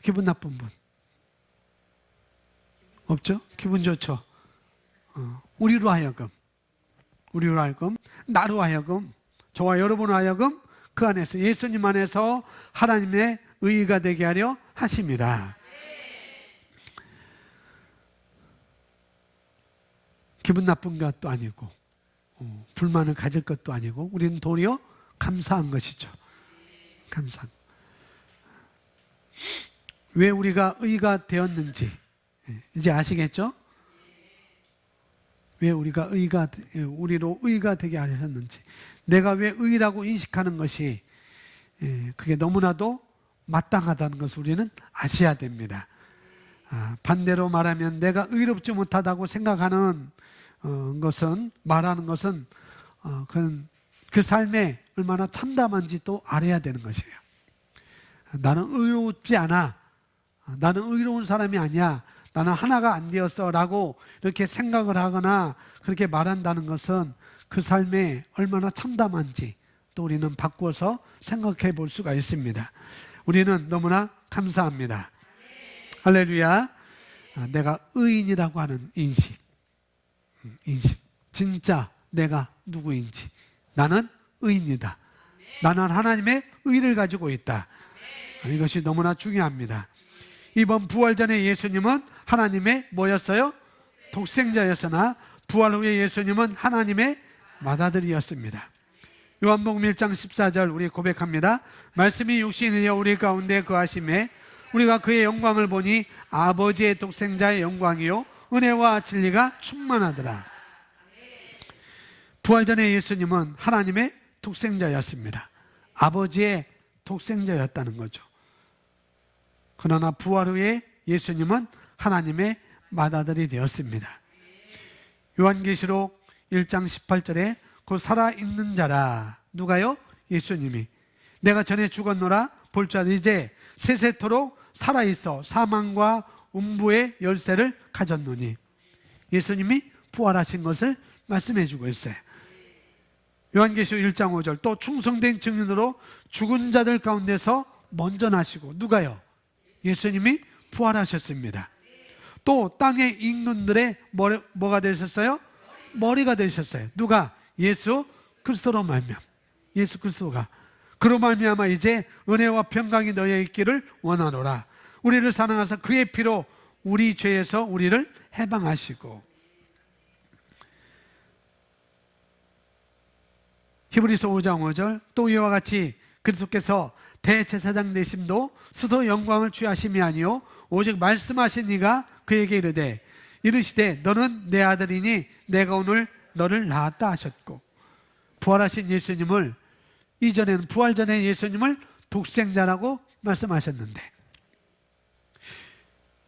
기분 나쁜 분 없죠? 기분 좋죠? 우리로 하여금 나로 하여금 저와 여러분으로 하여금 그 안에서 예수님 안에서 하나님의 의의가 되게 하려 하심이라. 기분 나쁜 것도 아니고 불만을 가질 것도 아니고 우리는 도리어 감사한 것이죠. 감사한. 왜 우리가 의가 되었는지 이제 아시겠죠? 왜 우리로 의가 되게 하셨는지, 내가 왜 의라고 인식하는 것이 그게 너무나도 마땅하다는 것을 우리는 아셔야 됩니다. 반대로 말하면 내가 의롭지 못하다고 생각하는 말하는 것은 그 삶에 얼마나 참담한지 또 알아야 되는 것이에요. 나는 의롭지 않아. 나는 의로운 사람이 아니야. 나는 하나가 안 되었어 라고 이렇게 생각을 하거나 그렇게 말한다는 것은 그 삶에 얼마나 참담한지 또 우리는 바꾸어서 생각해 볼 수가 있습니다. 우리는 너무나 감사합니다. 할렐루야. 내가 의인이라고 하는 인식. 진짜 내가 누구인지. 나는 의인이다. 나는 하나님의 의를 가지고 있다. 이것이 너무나 중요합니다. 이번 부활 전에 예수님은 하나님의 뭐였어요? 독생자였으나 부활 후에 예수님은 하나님의 맏아들이었습니다. 요한복음 1장 14절 우리 고백합니다. 말씀이 육신이 되어 우리 가운데 거하심에 우리가 그의 영광을 보니 아버지의 독생자의 영광이요 은혜와 진리가 충만하더라. 부활 전에 예수님은 하나님의 독생자였습니다. 아버지의 독생자였다는 거죠. 그러나 부활 후에 예수님은 하나님의 맏아들이 되었습니다. 요한계시록 1장 18절에 곧 살아있는 자라. 누가요? 예수님이. 내가 전에 죽었노라 볼지어다 이제 세세토록 살아있어 사망과 음부의 열쇠를 가졌노니. 예수님이 부활하신 것을 말씀해 주고 있어요. 요한계시록 1장 5절 또 충성된 증인으로 죽은 자들 가운데서 먼저 나시고. 누가요? 예수님이 부활하셨습니다. 또 땅의 임금들의 뭐가 되셨어요? 머리가 되셨어요. 누가? 예수 그리스도로 말미암아. 예수 그리스도가 그로 말미암아 이제 은혜와 평강이 너희에 있기를 원하노라. 우리를 사랑하사 그의 피로 우리 죄에서 우리를 해방하시고. 히브리서 5장 5절 또 이와 같이 그리스도께서 대제사장 되심도 스스로 영광을 취하심이 아니요 오직 말씀하신 이가 그에게 이르시되 너는 내 아들이니 내가 오늘 너를 낳았다 하셨고. 부활하신 예수님을 이전에는 부활 전에 예수님을 독생자라고 말씀하셨는데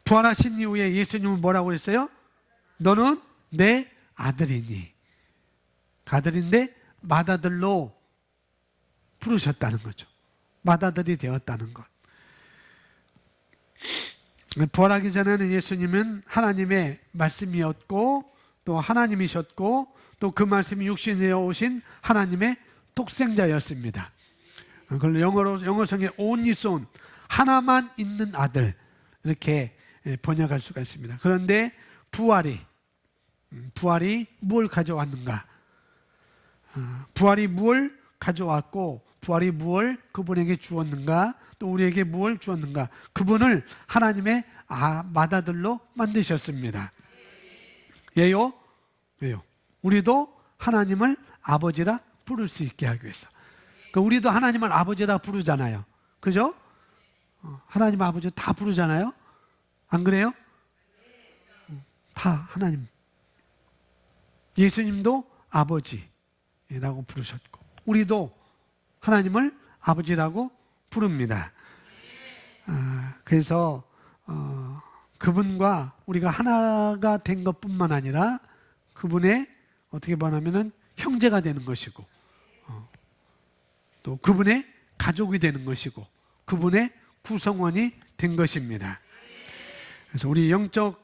부활하신 이후에 예수님은 뭐라고 했어요? 너는 내 아들이니. 아들인데 맏아들로 부르셨다는 거죠. 맏아들이 되었다는 것. 부활하기 전에는 예수님은 하나님의 말씀이었고 또 하나님이셨고 또 그 말씀이 육신이 되어 오신 하나님의 독생자였습니다. 그걸 영어성에 only son, 하나만 있는 아들 이렇게 번역할 수가 있습니다. 그런데 부활이 무엇을 가져왔는가? 부활이 무엇을 가져왔고 부활이 무엇을 그분에게 주었는가? 또 우리에게 무엇을 주었는가? 그분을 하나님의 맏아들로 만드셨습니다. 왜요? 우리도 하나님을 아버지라 부를 수 있게 하기 위해서. 그러니까 우리도 하나님을 아버지라 부르잖아요. 그죠? 하나님 아버지 다 부르잖아요. 안 그래요? 다 하나님. 예수님도 아버지라고 부르셨고 우리도 하나님을 아버지라고 부릅니다. 그래서 그분과 우리가 하나가 된 것뿐만 아니라 그분의 어떻게 말하면은 형제가 되는 것이고 또 그분의 가족이 되는 것이고 그분의 구성원이 된 것입니다. 그래서 우리 영적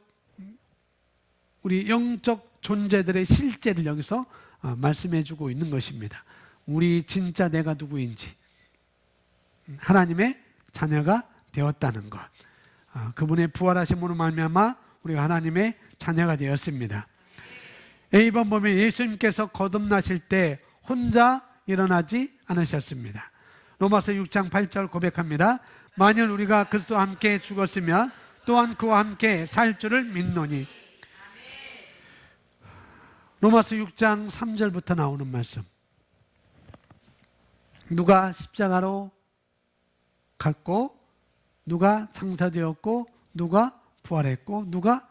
존재들의 실제를 여기서 말씀해 주고 있는 것입니다. 우리 진짜 내가 누구인지, 하나님의 자녀가 되었다는 것, 그분의 부활하심으로 말미암아 우리가 하나님의 자녀가 되었습니다. A번 보면 예수님께서 거듭나실 때 혼자 일어나지 않으셨습니다. 로마서 6장 8절 고백합니다. 만일 우리가 그리스도와 함께 죽었으면 또한 그와 함께 살 줄을 믿노니. 로마서 6장 3절부터 나오는 말씀. 누가 십자가로 갔고, 누가 창사되었고, 누가 부활했고, 누가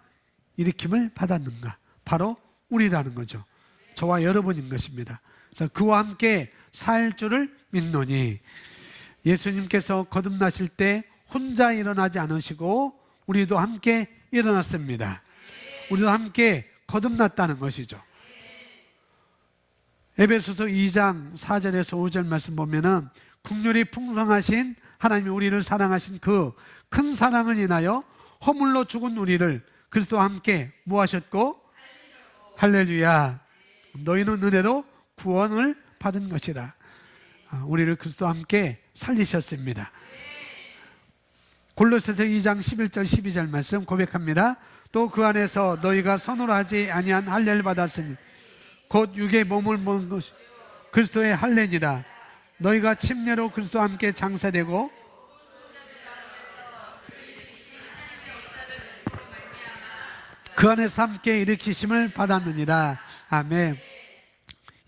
일으킴을 받았는가? 바로 우리라는 거죠. 저와 여러분인 것입니다. 그래서 그와 함께 살 줄을 믿노니. 예수님께서 거듭나실 때 혼자 일어나지 않으시고 우리도 함께 일어났습니다. 우리도 함께 거듭났다는 것이죠. 에베소서 2장 4절에서 5절 말씀 보면은 긍휼이 풍성하신 하나님이 우리를 사랑하신 그 큰 사랑을 인하여 허물로 죽은 우리를 그리스도와 함께 뭐 하셨고? 할렐루야. 너희는 은혜로 구원을 받은 것이라. 우리를 그리스도와 함께 살리셨습니다. 골로새서 2장 11절 12절 말씀 고백합니다. 또 그 안에서 너희가 선으로 하지 아니한 할례를 받았으니 곧 육의 몸을 먹은 것이 그리스도의 할례니라. 너희가 침례로 그리스도와 함께 장사되고 그 안에서 함께 일으키심을 받았느니라. 아멘.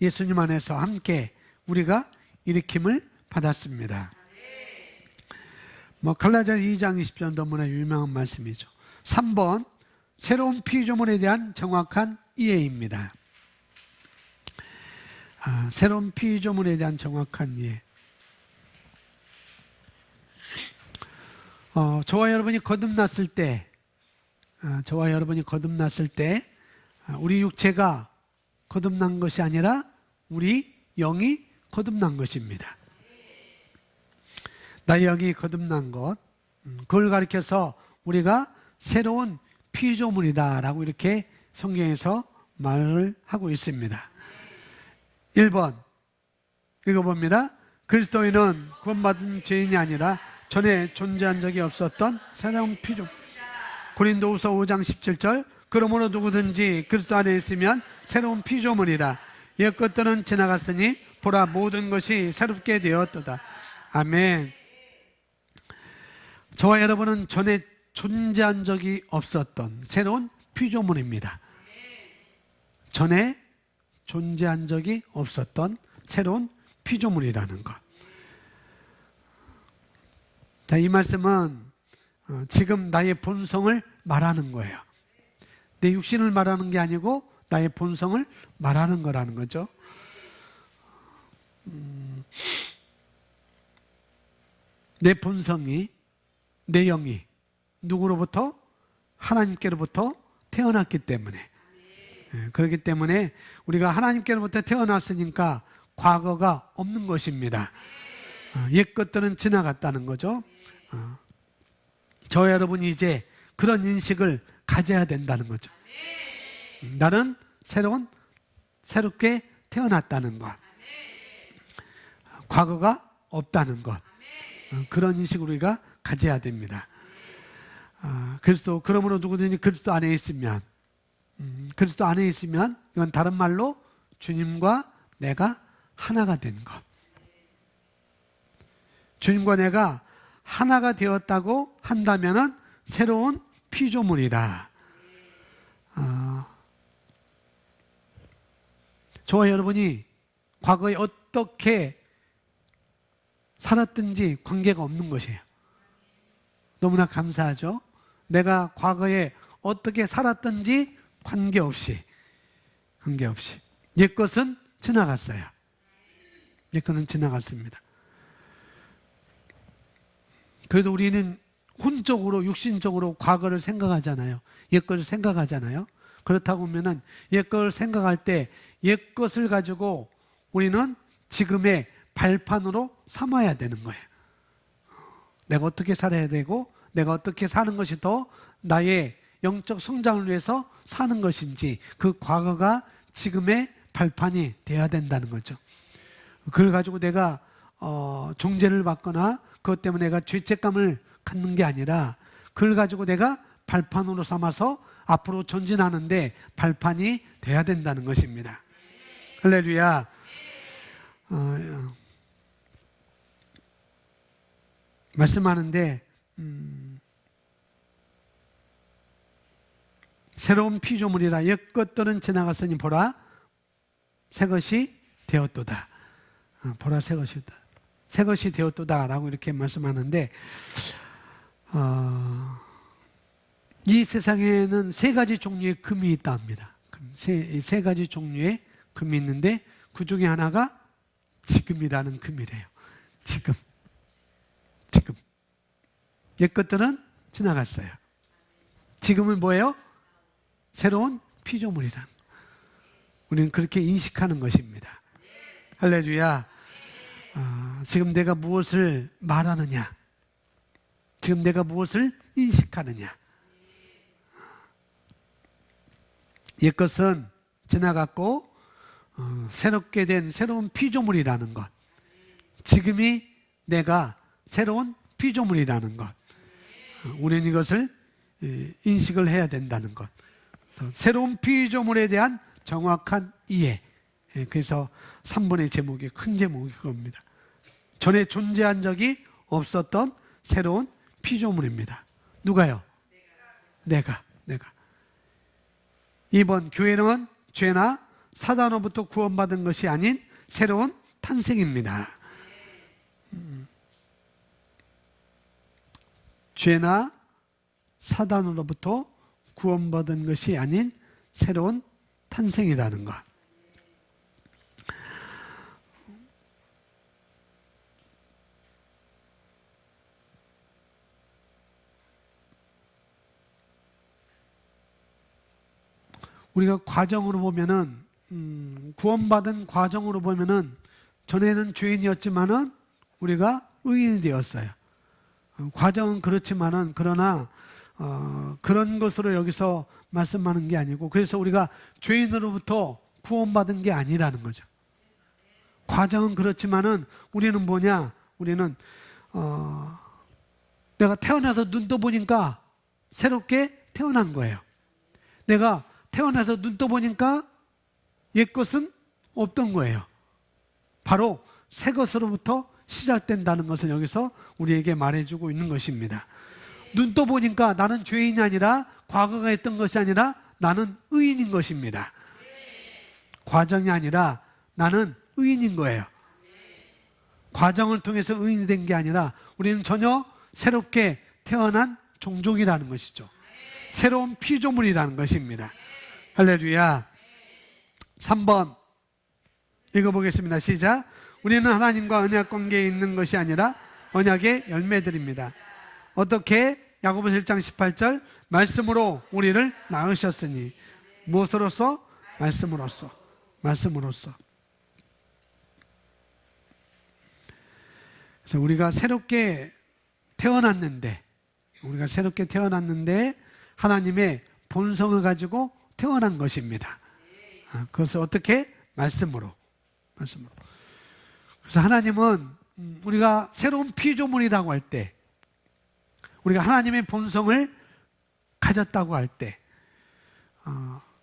예수님 안에서 함께 우리가 일으킴을 받았습니다. 갈라디아서 2장 20절 너무나 유명한 말씀이죠. 3번 새로운 피조물에 대한 정확한 이해입니다. 새로운 피조물에 대한 정확한 이해. 저와 여러분이 거듭났을 때, 우리 육체가 거듭난 것이 아니라 우리 영이 거듭난 것입니다. 나의 영이 거듭난 것, 그걸 가리켜서 우리가 새로운 피조물이다라고 이렇게 성경에서 말을 하고 있습니다. 1번 읽어봅니다. 그리스도인은 구원받은 죄인이 아니라 전에 존재한 적이 없었던 새로운 피조물. 고린도후서 5장 17절 그러므로 누구든지 그리스도 안에 있으면 새로운 피조물이라. 옛 것들은 지나갔으니 보라 모든 것이 새롭게 되었도다. 아멘. 저와 여러분은 전에 존재한 적이 없었던 새로운 피조물입니다. 전에 존재한 적이 없었던 새로운 피조물이라는 것. 자, 이 말씀은 지금 나의 본성을 말하는 거예요. 내 육신을 말하는 게 아니고 나의 본성을 말하는 거라는 거죠. 내 본성이, 내 영이 누구로부터? 하나님께로부터 태어났기 때문에. 그렇기 때문에 우리가 하나님께로부터 태어났으니까 과거가 없는 것입니다. 옛 것들은 지나갔다는 거죠. 저와 여러분이 이제 그런 인식을 가져야 된다는 거죠. 나는 새롭게 태어났다는 것. 과거가 없다는 것. 그런 인식을 우리가 가져야 됩니다. 그러므로 누구든지 그리스도 안에 있으면, 이건 다른 말로 주님과 내가 하나가 된 것. 주님과 내가 하나가 되었다고 한다면은 새로운 피조물이다. 저와 여러분이 과거에 어떻게 살았든지 관계가 없는 것이에요. 너무나 감사하죠. 내가 과거에 어떻게 살았든지 관계없이 옛 것은 지나갔어요. 옛 것은 지나갔습니다. 그래도 우리는 혼적으로 육신적으로 과거를 생각하잖아요. 옛 것을 생각하잖아요. 그렇다고 하면은 옛 것을 생각할 때 옛 것을 가지고 우리는 지금의 발판으로 삼아야 되는 거예요. 내가 어떻게 살아야 되고 내가 어떻게 사는 것이 더 나의 영적 성장을 위해서 사는 것인지 그 과거가 지금의 발판이 돼야 된다는 거죠. 그걸 가지고 내가 정죄를 받거나 그것 때문에 내가 죄책감을 갖는 게 아니라 그걸 가지고 내가 발판으로 삼아서 앞으로 전진하는데 발판이 돼야 된다는 것입니다. 할렐루야. 말씀하는데 새로운 피조물이라 옛 것들은 지나갔으니 보라 새 것이 되었도다. 보라 새 것이 되었도다 라고 이렇게 말씀하는데 이 세상에는 세 가지 종류의 금이 있다 합니다. 세 가지 종류의 금이 있는데 그 중에 하나가 지금이라는 금이래요. 지금 옛 것들은 지나갔어요. 지금은 뭐예요? 새로운 피조물이란 우리는 그렇게 인식하는 것입니다. 할렐루야. 지금 내가 무엇을 말하느냐, 지금 내가 무엇을 인식하느냐. 옛것은 지나갔고 새롭게 된 새로운 피조물이라는 것, 지금이 내가 새로운 피조물이라는 것, 우리는 이것을 인식을 해야 된다는 것. 그래서 새로운 피조물에 대한 정확한 이해. 그래서 3번의 제목이 큰 제목이 그겁니다. 전에 존재한 적이 없었던 새로운 피조물입니다. 누가요? 내가. 2번 교회는 죄나 사단으로부터 구원받은 것이 아닌 새로운 탄생입니다. 죄나 사단으로부터 구원받은 것이 아닌 새로운 탄생이라는 것. 우리가 과정으로 보면은 구원받은 과정으로 보면은 전에는 죄인이었지만은 우리가 의인이 되었어요. 과정은 그렇지만은 그러나 그런 것으로 여기서 말씀하는 게 아니고, 그래서 우리가 죄인으로부터 구원받은 게 아니라는 거죠. 과정은 그렇지만은 우리는 뭐냐? 우리는 내가 태어나서 눈 떠보니까 새롭게 태어난 거예요. 내가 태어나서 눈 떠보니까 옛것은 없던 거예요. 바로 새 것으로부터 시작된다는 것을 여기서 우리에게 말해주고 있는 것입니다. 눈 떠보니까 나는 죄인이 아니라 과거가 있던 것이 아니라 나는 의인인 것입니다. 과정이 아니라 나는 의인인 거예요. 과정을 통해서 의인이 된 게 아니라 우리는 전혀 새롭게 태어난 종족이라는 것이죠. 새로운 피조물이라는 것입니다. 할렐루야. 3번 읽어보겠습니다. 시작. 우리는 하나님과 언약 관계에 있는 것이 아니라 언약의 열매들입니다. 어떻게? 야고보서 1장 18절 말씀으로 우리를 낳으셨으니. 무엇으로서? 말씀으로서. 그래서 우리가 새롭게 태어났는데 하나님의 본성을 가지고 태어난 것입니다. 그것을 어떻게? 말씀으로. 그래서 하나님은 우리가 새로운 피조물이라고 할 때, 우리가 하나님의 본성을 가졌다고 할 때,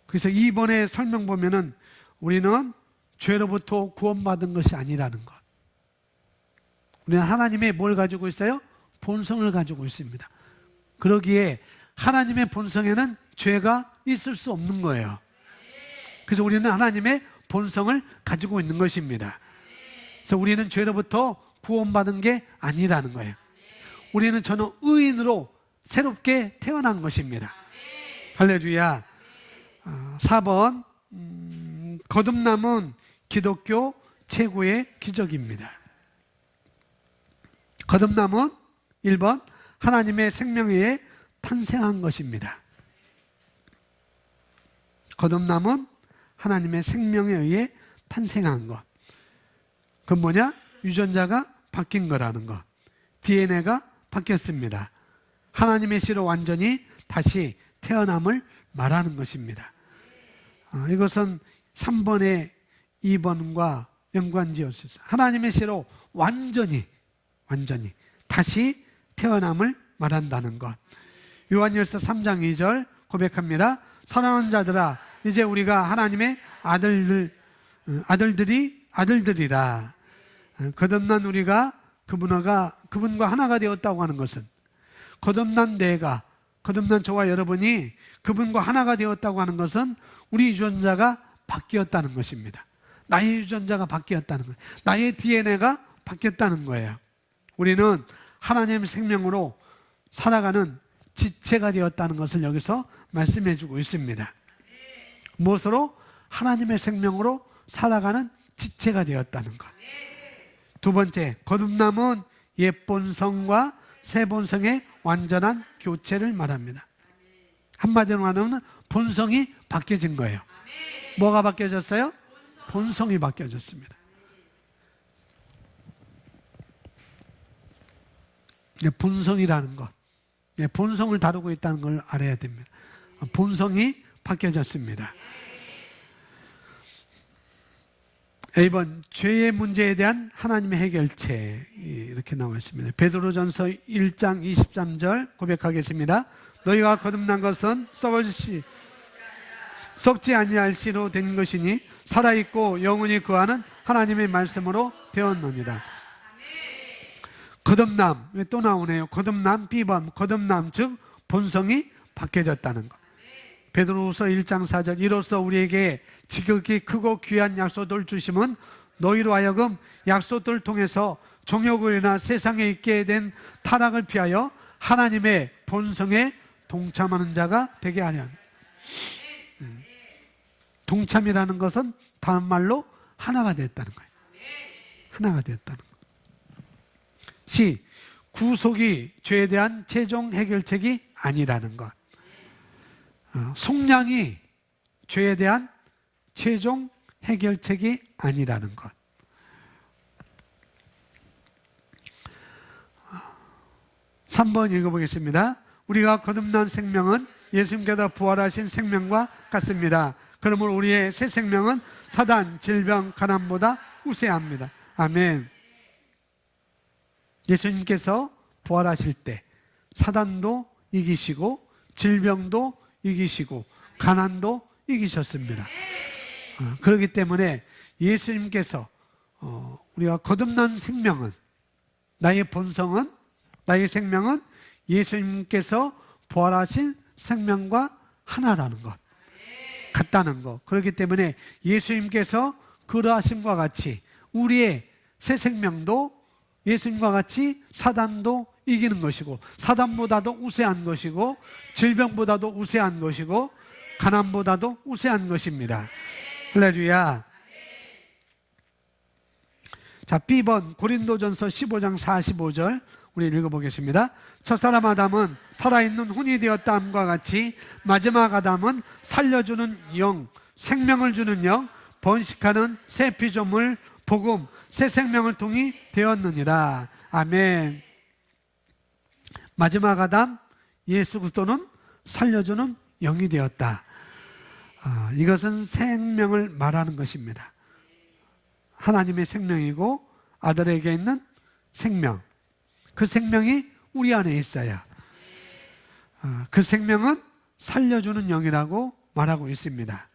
그래서 2번의 설명 보면은 우리는 죄로부터 구원받은 것이 아니라는 것. 우리는 하나님의 뭘 가지고 있어요? 본성을 가지고 있습니다. 그러기에 하나님의 본성에는 죄가 있을 수 없는 거예요. 그래서 우리는 하나님의 본성을 가지고 있는 것입니다. 그래서 우리는 죄로부터 구원받은 게 아니라는 거예요. 우리는 전혀 의인으로 새롭게 태어난 것입니다. 할렐루야. 4번 거듭남은 기독교 최고의 기적입니다. 거듭남은 1번 하나님의 생명에 의해 탄생한 것입니다. 거듭남은 하나님의 생명에 의해 탄생한 것. 그건 뭐냐? 유전자가 바뀐 거라는 것. DNA가 바뀌었습니다. 하나님의 씨로 완전히 다시 태어남을 말하는 것입니다. 이것은 3번의 2번과 연관지었어요. 하나님의 씨로 완전히 다시 태어남을 말한다는 것. 요한일서 3장 2절 고백합니다. 사랑하는 자들아, 이제 우리가 하나님의 아들들이라. 거듭난 우리가 그분과 하나가 되었다고 하는 것은, 거듭난 저와 여러분이 그분과 하나가 되었다고 하는 것은 우리 유전자가 바뀌었다는 것입니다. 나의 유전자가 바뀌었다는 거예요. 나의 DNA가 바뀌었다는 거예요. 우리는 하나님의 생명으로 살아가는 지체가 되었다는 것을 여기서 말씀해 주고 있습니다. 무엇으로? 하나님의 생명으로 살아가는 지체가 되었다는 것. 두 번째, 거듭남은 옛 본성과 새 본성의 완전한 교체를 말합니다. 한마디로 말하면 본성이 바뀌어진 거예요. 뭐가 바뀌어졌어요? 본성이 바뀌어졌습니다. 본성이라는 것, 본성을 다루고 있다는 걸 알아야 됩니다. 본성이 바뀌어졌습니다. A번, 죄의 문제에 대한 하나님의 해결책, 이렇게 나와 있습니다. 베드로전서 1장 23절 고백하겠습니다. 너희가 거듭난 것은 썩지 아니할 씨로 된 것이니 살아있고 영원히 거하는 하나님의 말씀으로 되었느니라. 거듭남, 또 나오네요. 거듭남, B번, 거듭남, 즉 본성이 바뀌어졌다는 것. 베드로후서 1장 4절, 이로써 우리에게 지극히 크고 귀한 약속을 주심은 너희로 하여금 약속들을 통해서 정욕을 인하 세상에 있게 된 타락을 피하여 하나님의 본성에 동참하는 자가 되게 하려 합니다. 동참이라는 것은 다른 말로 하나가 됐다는 거예요. 하나가 됐다는 거예요. C, 구속이 죄에 대한 최종 해결책이 아니라는 것. 속량이 죄에 대한 최종 해결책이 아니라는 것. 3번 읽어보겠습니다. 우리가 거듭난 생명은 예수님께서 부활하신 생명과 같습니다. 그러므로 우리의 새 생명은 사단, 질병, 가난보다 우세합니다. 아멘. 예수님께서 부활하실 때 사단도 이기시고 질병도 이기시고 가난도 이기셨습니다. 그렇기 때문에 예수님께서 우리가 거듭난 생명은, 나의 본성은, 나의 생명은 예수님께서 부활하신 생명과 하나라는 것, 같다는 것. 그렇기 때문에 예수님께서 그러하심과 같이 우리의 새 생명도 예수님과 같이 사단도 이기는 것이고, 사단보다도 우세한 것이고, 질병보다도 우세한 것이고, 가난보다도 우세한 것입니다. 할렐루야. 자, B번 고린도전서 15장 45절 우리 읽어보겠습니다. 첫사람 아담은 살아있는 혼이 되었다함과 같이 마지막 아담은 살려주는 영, 생명을 주는 영, 번식하는 새 피조물, 복음, 새 생명을 통이 되었느니라. 아멘. 마지막 아담 예수 그리스도는 살려주는 영이 되었다. 이것은 생명을 말하는 것입니다. 하나님의 생명이고 아들에게 있는 생명, 그 생명이 우리 안에 있어야 그 생명은 살려주는 영이라고 말하고 있습니다.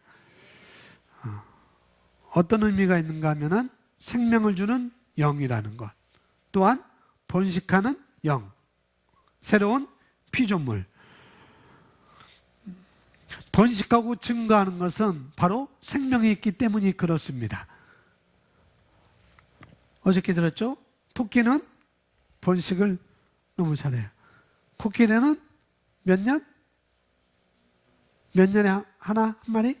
어떤 의미가 있는가 하면은 생명을 주는 영이라는 것, 또한 번식하는 영, 새로운 피조물. 번식하고 증가하는 것은 바로 생명이 있기 때문이 그렇습니다. 어저께 들었죠? 토끼는 번식을 너무 잘해요. 코끼리는 몇 년? 몇 년에 하나? 한 마리?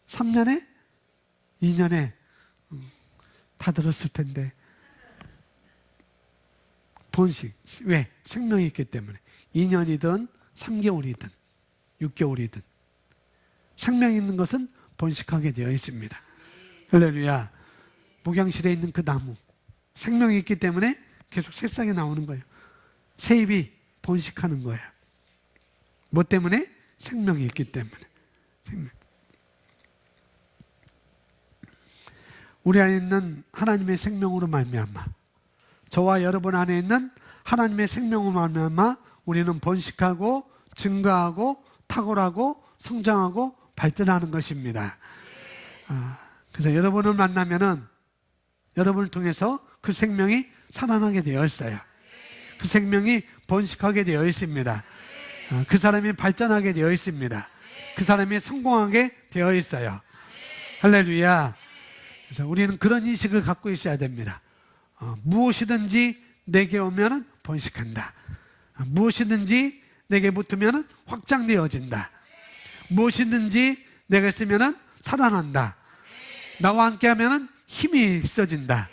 3년에? 2년에? 다 들었을 텐데. 번식. 왜? 생명이 있기 때문에. 2년이든 3개월이든 6개월이든 생명이 있는 것은 번식하게 되어 있습니다. 할렐루야. 목양실에 있는 그 나무, 생명이 있기 때문에 계속 새싹이 나오는 거예요. 새잎이 번식하는 거예요. 뭐 때문에? 생명이 있기 때문에. 생명. 우리 안에 있는 하나님의 생명으로 말미암아, 저와 여러분 안에 있는 하나님의 생명으로 말미암아 우리는 번식하고 증가하고 탁월하고 성장하고 발전하는 것입니다. 그래서 여러분을 만나면은 여러분을 통해서 그 생명이 살아나게 되어 있어요. 그 생명이 번식하게 되어 있습니다. 그 사람이 발전하게 되어 있습니다. 그 사람이 성공하게 되어 있어요. 할렐루야. 그래서 우리는 그런 인식을 갖고 있어야 됩니다. 무엇이든지 내게 오면 번식한다. 무엇이든지 내게 붙으면 확장되어진다. 무엇이든지 내가 있으면 살아난다. 나와 함께 하면 힘이 있어진다.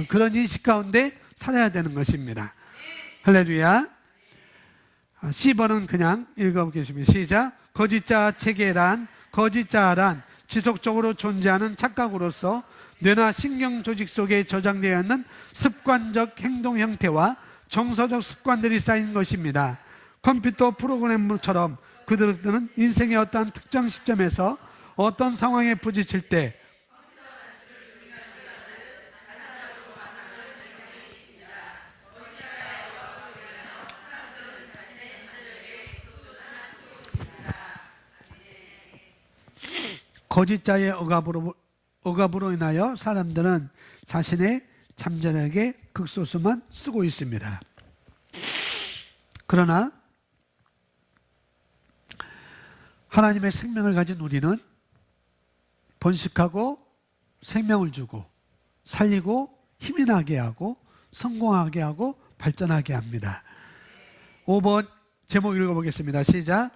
그런 인식 가운데 살아야 되는 것입니다. 할렐루야. C번은 그냥 읽어보겠습니다. 시작. 거짓자 체계란, 거짓자란 지속적으로 존재하는 착각으로서 뇌나 신경 조직 속에 저장되어 있는 습관적 행동 형태와 정서적 습관들이 쌓인 것입니다. 컴퓨터 프로그램처럼 그들은 인생의 어떠한 특정 시점에서 어떤 상황에 부딪힐 때 거짓자의 억압으로 인하여 사람들은 자신의 잠재력에 극소수만 쓰고 있습니다. 그러나 하나님의 생명을 가진 우리는 번식하고 생명을 주고 살리고 힘이 나게 하고 성공하게 하고 발전하게 합니다. 5번 제목 읽어보겠습니다. 시작.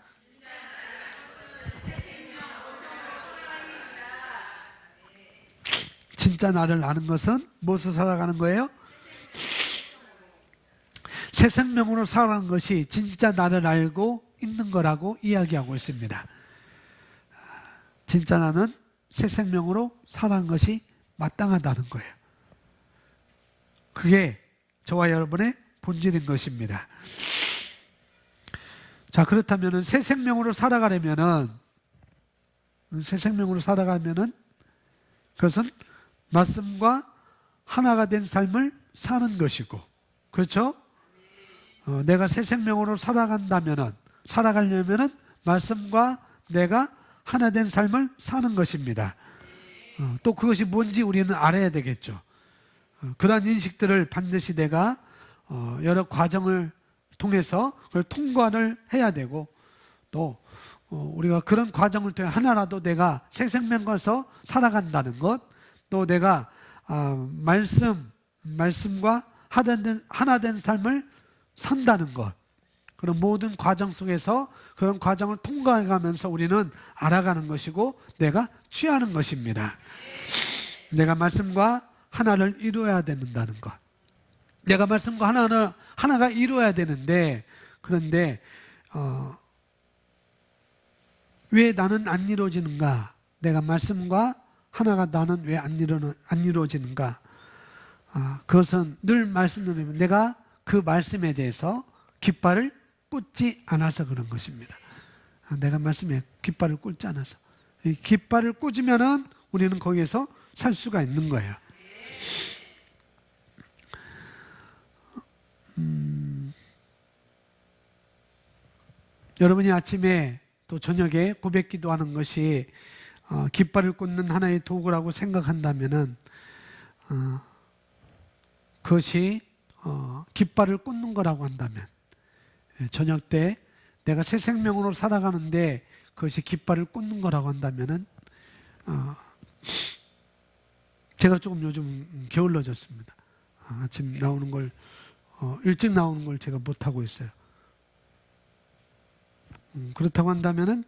진짜 나를 아는 것은 무엇을 살아가는 거예요? 새 생명으로 살아가는 것이 진짜 나를 알고 있는 거라고 이야기하고 있습니다. 진짜 나는 새 생명으로 살아가는 것이 마땅하다는 거예요. 그게 저와 여러분의 본질인 것입니다. 자, 그렇다면 새 생명으로 살아가려면은 그것은 말씀과 하나가 된 삶을 사는 것이고, 그렇죠? 내가 새 생명으로 살아가려면은 말씀과 내가 하나 된 삶을 사는 것입니다. 또 그것이 뭔지 우리는 알아야 되겠죠. 그러한 인식들을 반드시 내가 여러 과정을 통해서 그걸 통과를 해야 되고, 또 우리가 그런 과정을 통해 하나라도 내가 새 생명으로서 살아간다는 것, 또 내가 말씀과 하나 된 삶을 산다는 것, 그런 모든 과정 속에서 그런 과정을 통과해가면서 우리는 알아가는 것이고 내가 취하는 것입니다. 내가 말씀과 하나를 이루어야 된다는 것. 내가 말씀과 하나가 이루어야 되는데, 그런데 왜 나는 안 이루어지는가? 내가 말씀과 하나가 나는 왜 안 이루어지는가? 그것은 늘 말씀드리면 내가 그 말씀에 대해서 깃발을 꽂지 않아서 그런 것입니다. 내가 말씀에 깃발을 꽂지 않아서. 이 깃발을 꽂으면은 우리는 거기에서 살 수가 있는 거예요. 여러분이 아침에 또 저녁에 고백 기도하는 것이 깃발을 꽂는 하나의 도구라고 생각한다면은 그것이 깃발을 꽂는 거라고 한다면, 저녁 때 내가 새 생명으로 살아가는데 그것이 깃발을 꽂는 거라고 한다면은 제가 조금 요즘 게을러졌습니다. 아침 나오는 걸 일찍 나오는 걸 제가 못 하고 있어요. 그렇다고 한다면은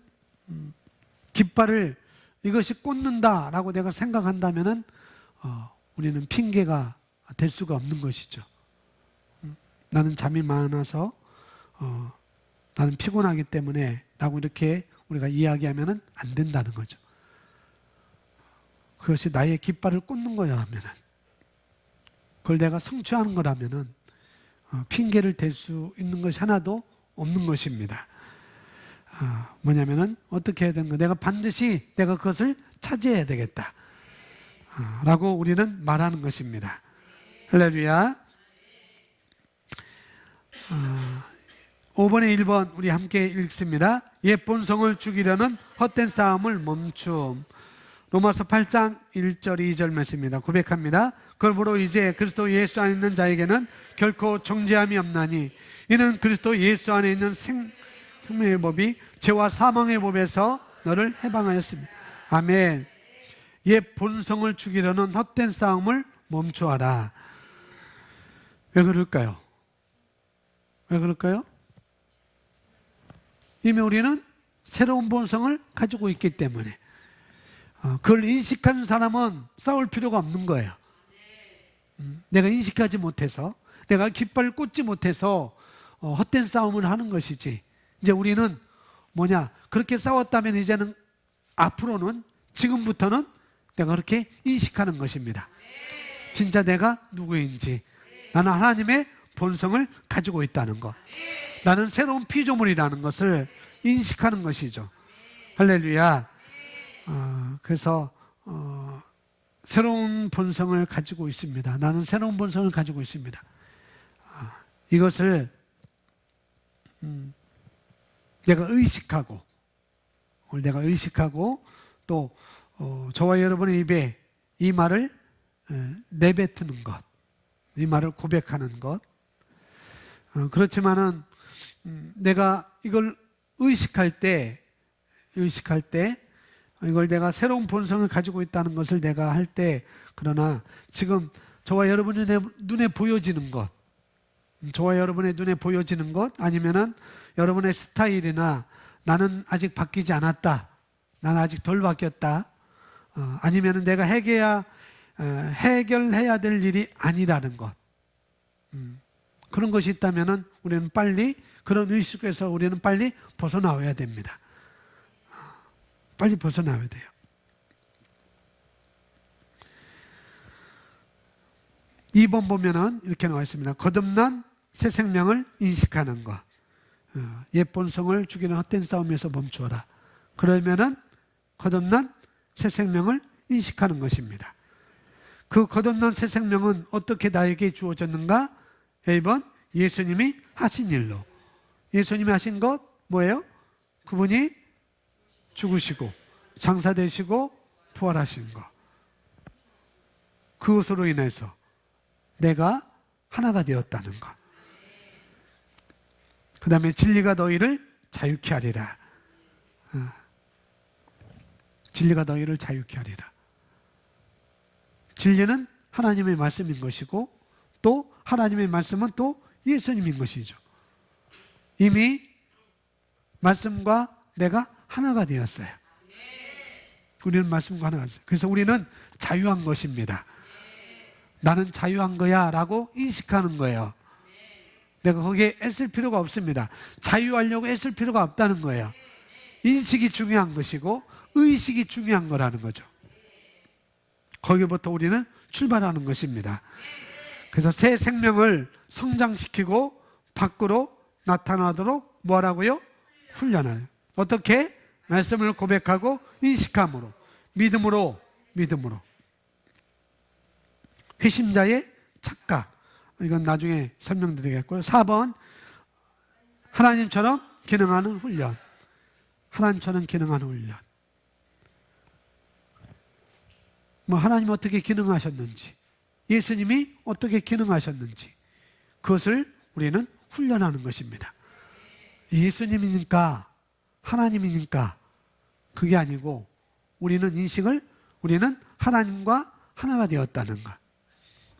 깃발을 이것이 꽂는다라고 내가 생각한다면은 우리는 핑계가 될 수가 없는 것이죠. 나는 잠이 많아서 나는 피곤하기 때문에 라고 이렇게 우리가 이야기하면은 안 된다는 거죠. 그것이 나의 깃발을 꽂는 거라면은, 그걸 내가 성취하는 거라면은 핑계를 댈 수 있는 것이 하나도 없는 것입니다. 뭐냐면은 어떻게 해야 되는 가 내가 반드시 내가 그것을 차지해야 되겠다 라고 우리는 말하는 것입니다. 할렐루야. 5번에 1번 우리 함께 읽습니다. 옛 본성을 죽이려는 헛된 싸움을 멈춤. 로마서 8장 1절 2절 말씀입니다. 고백합니다. 그러므로 이제 그리스도 예수 안에 있는 자에게는 결코 정죄함이 없나니 이는 그리스도 예수 안에 있는 생명의 법이 죄와 사망의 법에서 너를 해방하였습니다. 아멘. 옛 본성을 죽이려는 헛된 싸움을 멈추어라. 왜 그럴까요? 왜 그럴까요? 이미 우리는 새로운 본성을 가지고 있기 때문에 그걸 인식하는 사람은 싸울 필요가 없는 거예요. 내가 인식하지 못해서, 내가 깃발을 꽂지 못해서 헛된 싸움을 하는 것이지. 이제 우리는 뭐냐, 그렇게 싸웠다면 이제는 앞으로는, 지금부터는 내가 그렇게 인식하는 것입니다. 진짜 내가 누구인지, 나는 하나님의 본성을 가지고 있다는 것, 나는 새로운 피조물이라는 것을 인식하는 것이죠. 할렐루야. 그래서 새로운 본성을 가지고 있습니다. 나는 새로운 본성을 가지고 있습니다. 이것을 내가 의식하고 또 저와 여러분의 입에 이 말을 내뱉는 것, 이 말을 고백하는 것. 그렇지만은 내가 이걸 의식할 때 이걸 내가 새로운 본성을 가지고 있다는 것을 내가 할 때, 그러나 지금 저와 여러분의 눈에 보여지는 것, 아니면은 여러분의 스타일이나 나는 아직 바뀌지 않았다, 나는 아직 덜 바뀌었다, 아니면은 내가 해결해야 될 일이 아니라는 것, 그런 것이 있다면은 우리는 빨리, 그런 의식에서 우리는 빨리 벗어나와야 됩니다. 빨리 벗어나야 돼요. (2번) 보면은 이렇게 나와 있습니다. 거듭난 새 생명을 인식하는 것. 옛 본성을 죽이는 헛된 싸움에서 멈추어라. 그러면은 거듭난 새 생명을 인식하는 것입니다. 그 거듭난 새 생명은 어떻게 나에게 주어졌는가? 1번, 예수님이 하신 일로. 예수님이 하신 것 뭐예요? 그분이 죽으시고 장사되시고 부활하신 것, 그것으로 인해서 내가 하나가 되었다는 것. 그 다음에 진리가 너희를 자유케 하리라. 진리가 너희를 자유케 하리라. 진리는 하나님의 말씀인 것이고, 또 하나님의 말씀은 또 예수님인 것이죠. 이미 말씀과 내가 하나가 되었어요. 우리는 말씀과 하나가 되었어요. 그래서 우리는 자유한 것입니다. 나는 자유한 거야 라고 인식하는 거예요. 내가 거기에 애쓸 필요가 없습니다. 자유하려고 애쓸 필요가 없다는 거예요. 인식이 중요한 것이고 의식이 중요한 거라는 거죠. 거기부터 우리는 출발하는 것입니다. 그래서 새 생명을 성장시키고 밖으로 나타나도록 뭐라고요? 훈련을. 어떻게? 말씀을 고백하고 인식함으로, 믿음으로. 회심자의 착각. 이건 나중에 설명드리겠고요. 4번, 하나님처럼 기능하는 훈련. 하나님처럼 기능하는 훈련. 하나님 어떻게 기능하셨는지, 예수님이 어떻게 기능하셨는지, 그것을 우리는 훈련하는 것입니다. 예수님이니까, 하나님이니까 그게 아니고 우리는 하나님과 하나가 되었다는 것,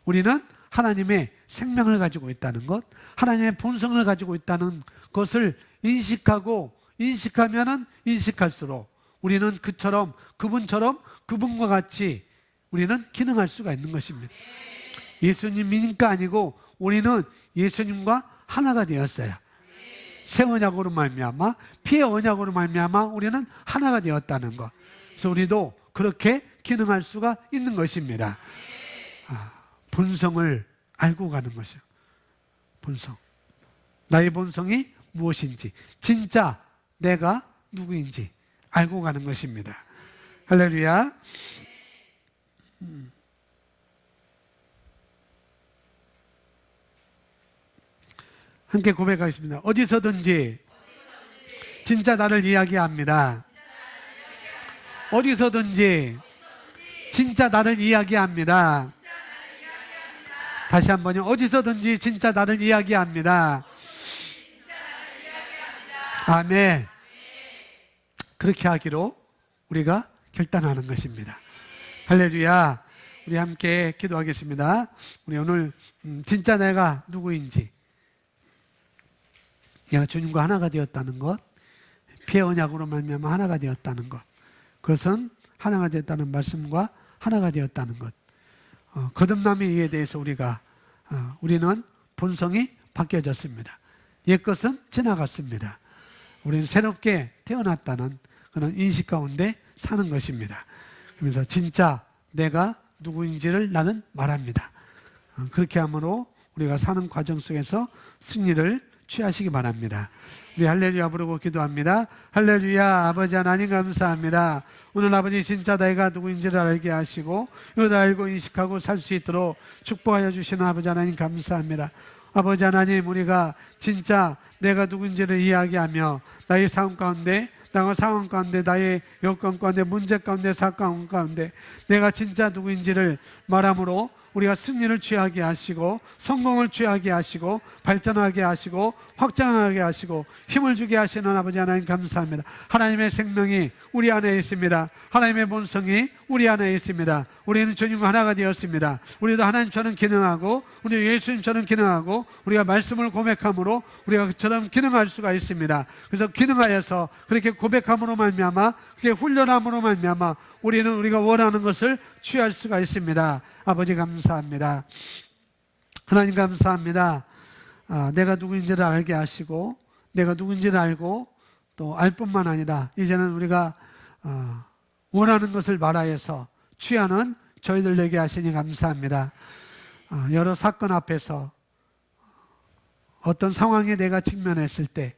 우리는 하나님의 생명을 가지고 있다는 것, 하나님의 본성을 가지고 있다는 것을 인식하면은 인식할수록 우리는 그분과 같이 우리는 기능할 수가 있는 것입니다. 예수님이니까 아니고 우리는 예수님과 하나가 되었어요. 새 언약으로 말미암아, 피의 언약으로 말미암아 우리는 하나가 되었다는 것. 그래서 우리도 그렇게 기능할 수가 있는 것입니다. 본성을 알고 가는 것이요. 본성. 나의 본성이 무엇인지, 진짜 내가 누구인지 알고 가는 것입니다. 할렐루야. 함께 고백하겠습니다. 어디서든지 진짜 나를 이야기합니다. 어디서든지 진짜 나를 이야기합니다. 다시 한번요. 어디서든지 진짜 나를 이야기합니다. 아멘. 그렇게 하기로 우리가 결단하는 것입니다. 할렐루야. 우리 함께 기도하겠습니다. 우리 오늘 진짜 내가 누구인지, 내가 주님과 하나가 되었다는 것, 피의 언약으로 말미암아 하나가 되었다는 것, 그것은 하나가 되었다는 말씀과 하나가 되었다는 것, 거듭남의 이에 대해서 우리는 본성이 바뀌어졌습니다. 옛것은 지나갔습니다. 우리는 새롭게 태어났다는 그런 인식 가운데 사는 것입니다. 그래서 진짜 내가 누구인지를 나는 말합니다. 그렇게 함으로 우리가 사는 과정 속에서 승리를 취하시기 바랍니다. 우리 할렐루야 부르고 기도합니다. 할렐루야. 아버지 하나님 감사합니다. 오늘 아버지 진짜 내가 누구인지를 알게 하시고 이것을 알고 인식하고 살 수 있도록 축복하여 주시는 아버지 하나님 감사합니다. 아버지 하나님, 우리가 진짜 내가 누구인지를 이야기하며 나의 삶 가운데, 나의 상황 가운데, 나의 여건 가운데, 문제 가운데, 사건 가운데 내가 진짜 누구인지를 말함으로 우리가 승리를 취하게 하시고 성공을 취하게 하시고 발전하게 하시고 확장하게 하시고 힘을 주게 하시는 아버지 하나님 감사합니다. 하나님의 생명이 우리 안에 있습니다. 하나님의 본성이 우리 안에 있습니다. 우리는 주님과 하나가 되었습니다. 우리도 하나님처럼 기능하고 우리 예수님처럼 기능하고 우리가 말씀을 고백함으로 우리가 그처럼 기능할 수가 있습니다. 그래서 기능하여서 그렇게 고백함으로 말미암아, 그렇게 훈련함으로 말미암아 우리는 우리가 원하는 것을 취할 수가 있습니다. 아버지 감사합니다. 하나님 감사합니다. 내가 누구인지를 알게 하시고 내가 누구인지를 알고 또 알 뿐만 아니라 이제는 우리가 원하는 것을 말하여서 취하는 저희들 되게 하시니 감사합니다. 여러 사건 앞에서 어떤 상황에 내가 직면했을 때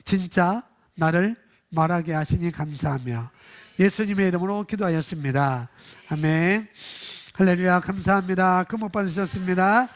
진짜 나를 말하게 하시니 감사하며 예수님의 이름으로 기도하였습니다. 아멘. 할렐루야. 감사합니다. 그 못 받으셨습니다.